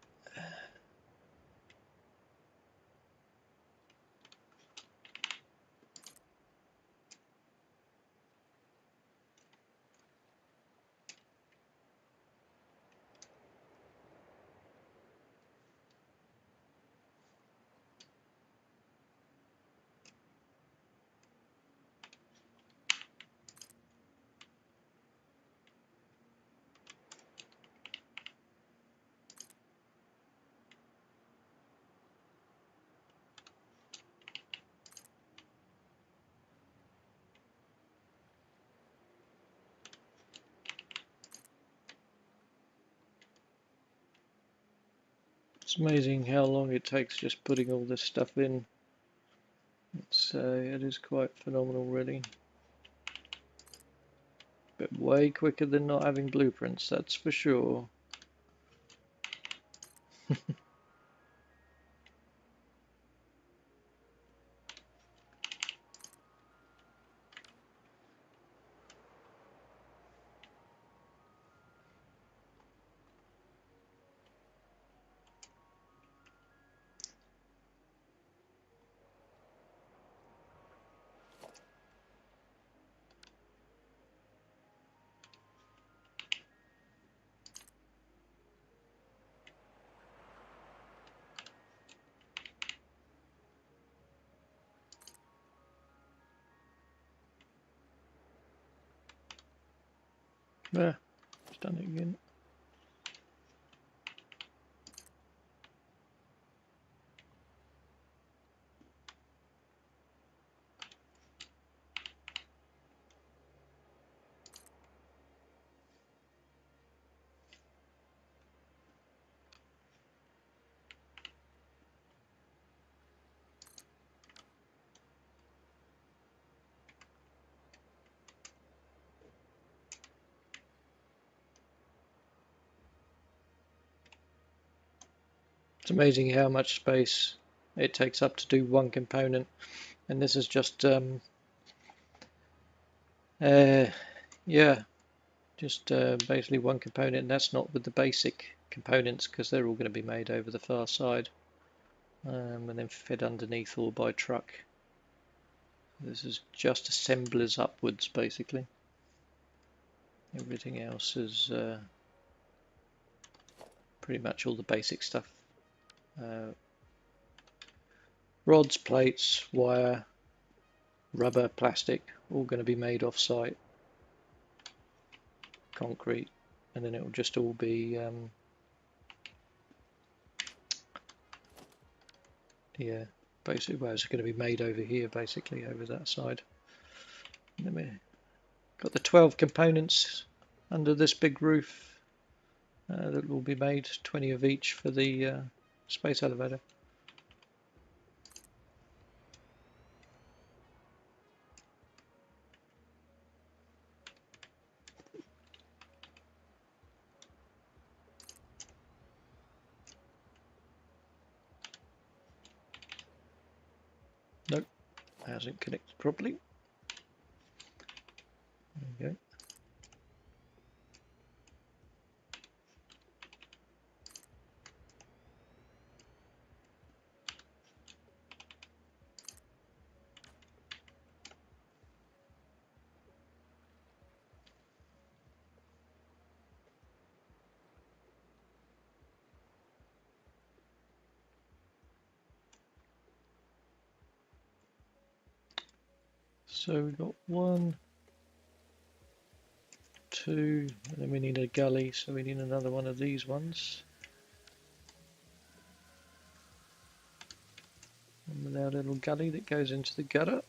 It's amazing how long it takes just putting all this stuff in. It is quite phenomenal, really. But way quicker than not having blueprints, that's for sure. Yeah, it's done it again. It's amazing how much space it takes up to do one component, and this is just yeah, just basically one component, and that's not with the basic components because they're all going to be made over the far side and then fed underneath all by truck. This is just assemblers upwards, basically. Everything else is pretty much all the basic stuff. Rods, plates, wire, rubber, plastic, all going to be made off-site. Concrete, and then it will just all be yeah, basically, well, it's going to be made over here, basically over that side. And then we got the 12 components under this big roof that will be made, 20 of each for the space elevator. Nope, hasn't connected properly. There we go. So we've got 1, 2, and then we need a gully, so we need another one of these ones. And with our little gully that goes into the gutter.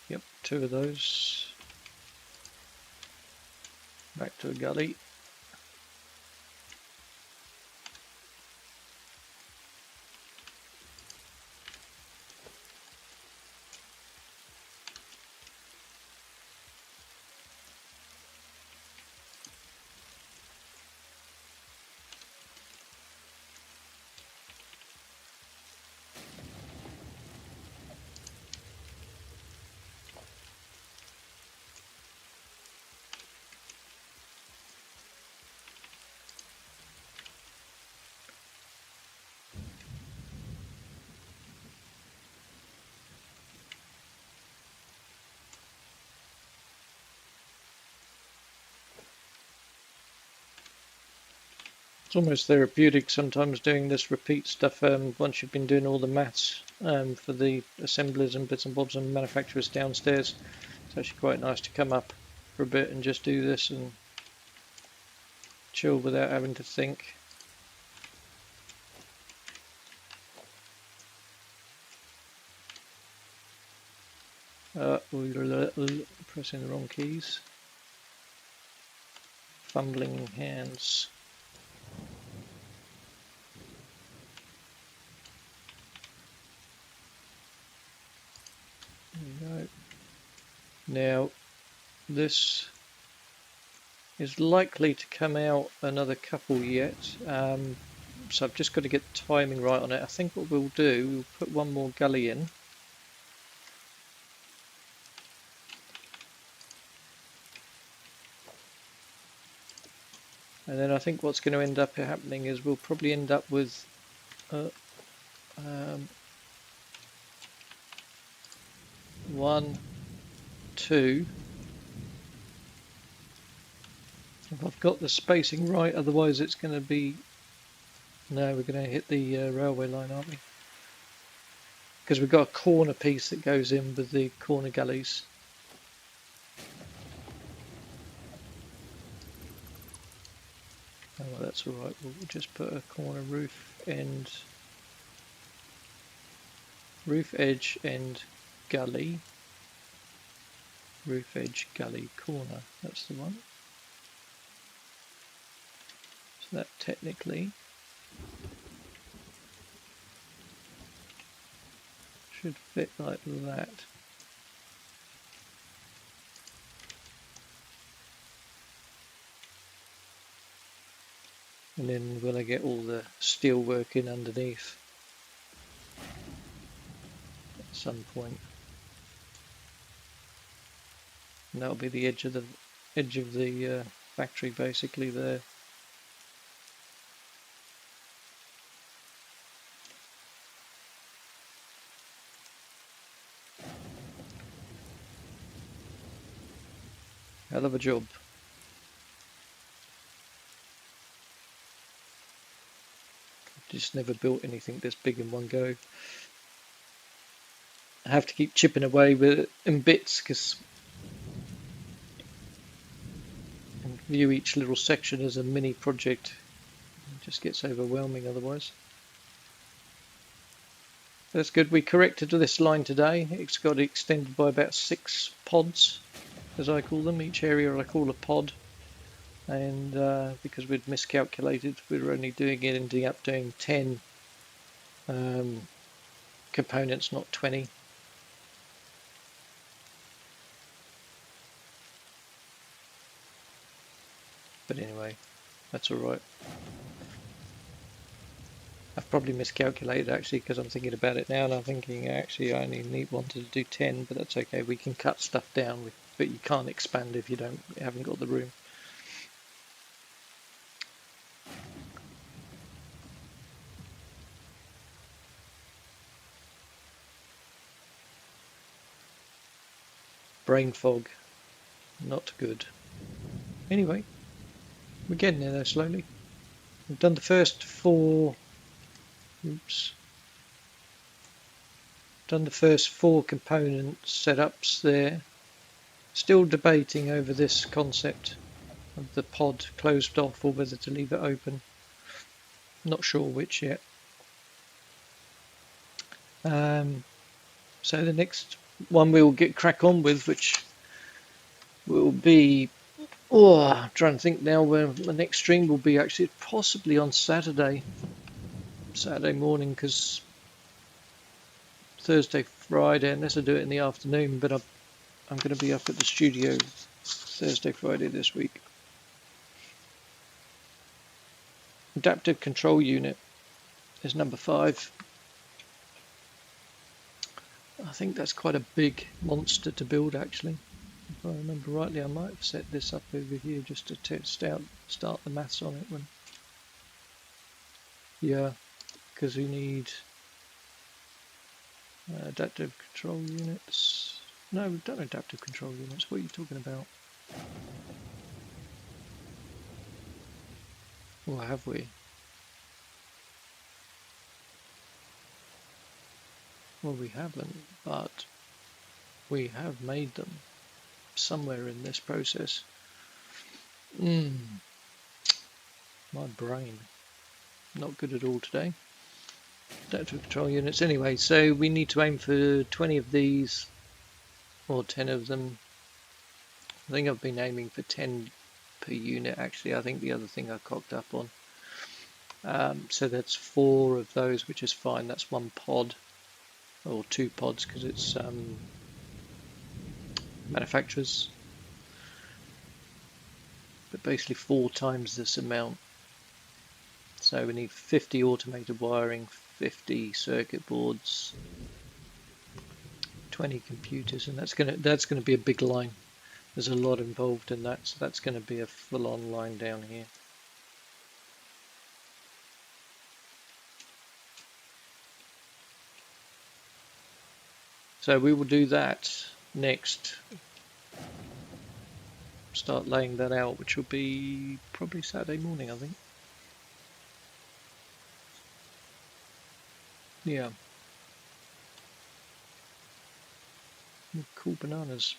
Yep, 2 of those. Back to a gully. It's almost therapeutic sometimes doing this repeat stuff once you've been doing all the maths for the assemblers and bits and bobs and manufacturers downstairs. It's actually quite nice to come up for a bit and just do this and chill without having to think. Pressing the wrong keys. Fumbling hands. There we go. Now this is likely to come out another couple yet, so I've just got to get the timing right on it. I think what we'll do, we'll put one more gully in. And then I think what's going to end up happening is we'll probably end up with 1, 2. If I've got the spacing right, otherwise it's going to be... No, we're going to hit the railway line, aren't we? Because we've got a corner piece that goes in with the corner gullies. Oh, well, that's alright, we'll just put a corner roof edge end gully, roof edge gully corner, that's the one. So that technically should fit like that. And then when I get all the steel work in underneath at some point, and that'll be the edge of the factory basically there. Hell of a job. Just never built anything this big in one go. I have to keep chipping away with it in bits because I view each little section as a mini project. It just gets overwhelming otherwise. That's good. We corrected this line today. It's got extended by about 6 pods, as I call them. Each area I call a pod. And because we'd miscalculated, we were only ending up doing 10 components, not 20. But anyway, that's all right. I've probably miscalculated actually, because I'm thinking about it now and I'm thinking actually I only wanted to do 10, but that's okay. We can cut stuff down, but you can't expand if you haven't got the room. Brain fog, not good. Anyway, we're getting there slowly. We've done the first 4. Oops. Done the first 4 component setups there. Still debating over this concept of the pod closed off or whether to leave it open. Not sure which yet. So the next one we'll get crack on with, which will be, I'm trying to think now where the next stream will be, actually possibly on Saturday morning, because Thursday, Friday, unless I do it in the afternoon, but I'm going to be up at the studio Thursday, Friday this week. Adaptive control unit is number 5. I think that's quite a big monster to build actually. If I remember rightly, I might have set this up over here just to start the maths on it. Yeah, because we need adaptive control units. No, we've done adaptive control units. What are you talking about? Or have we? Well, we haven't, but we have made them somewhere in this process. My brain. Not good at all today. Adaptive control units. Anyway, so we need to aim for 20 of these, or 10 of them. I think I've been aiming for 10 per unit actually. I think the other thing I cocked up on. So that's 4 of those, which is fine. That's 1 pod, or 2 pods, because it's manufacturers. But basically 4 times this amount. So we need 50 automated wiring, 50 circuit boards, 20 computers, and that's gonna be a big line. There's a lot involved in that, so that's going to be a full-on line down here. So we will do that next. Start laying that out, which will be probably Saturday morning, I think. Yeah. Cool bananas.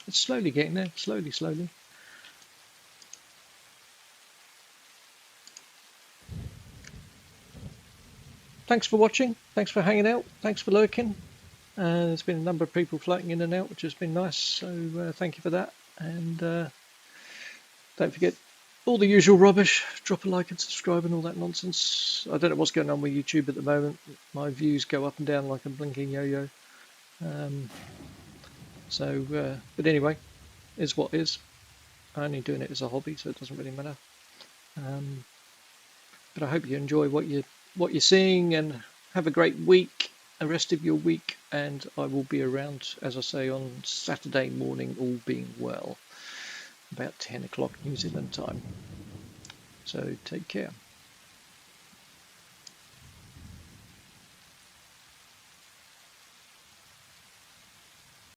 It's slowly getting there, slowly. Thanks for watching, thanks for hanging out, thanks for lurking. There's been a number of people floating in and out, which has been nice, so thank you for that. And don't forget all the usual rubbish, drop a like and subscribe and all that nonsense. I don't know what's going on with YouTube at the moment. My views go up and down like a blinking yo-yo. But anyway, is what is. I'm only doing it as a hobby, so it doesn't really matter. But I hope you enjoy what you're seeing, and have a great week, the rest of your week, and I will be around, as I say, on Saturday morning, all being well, about 10 o'clock New Zealand time. So take care.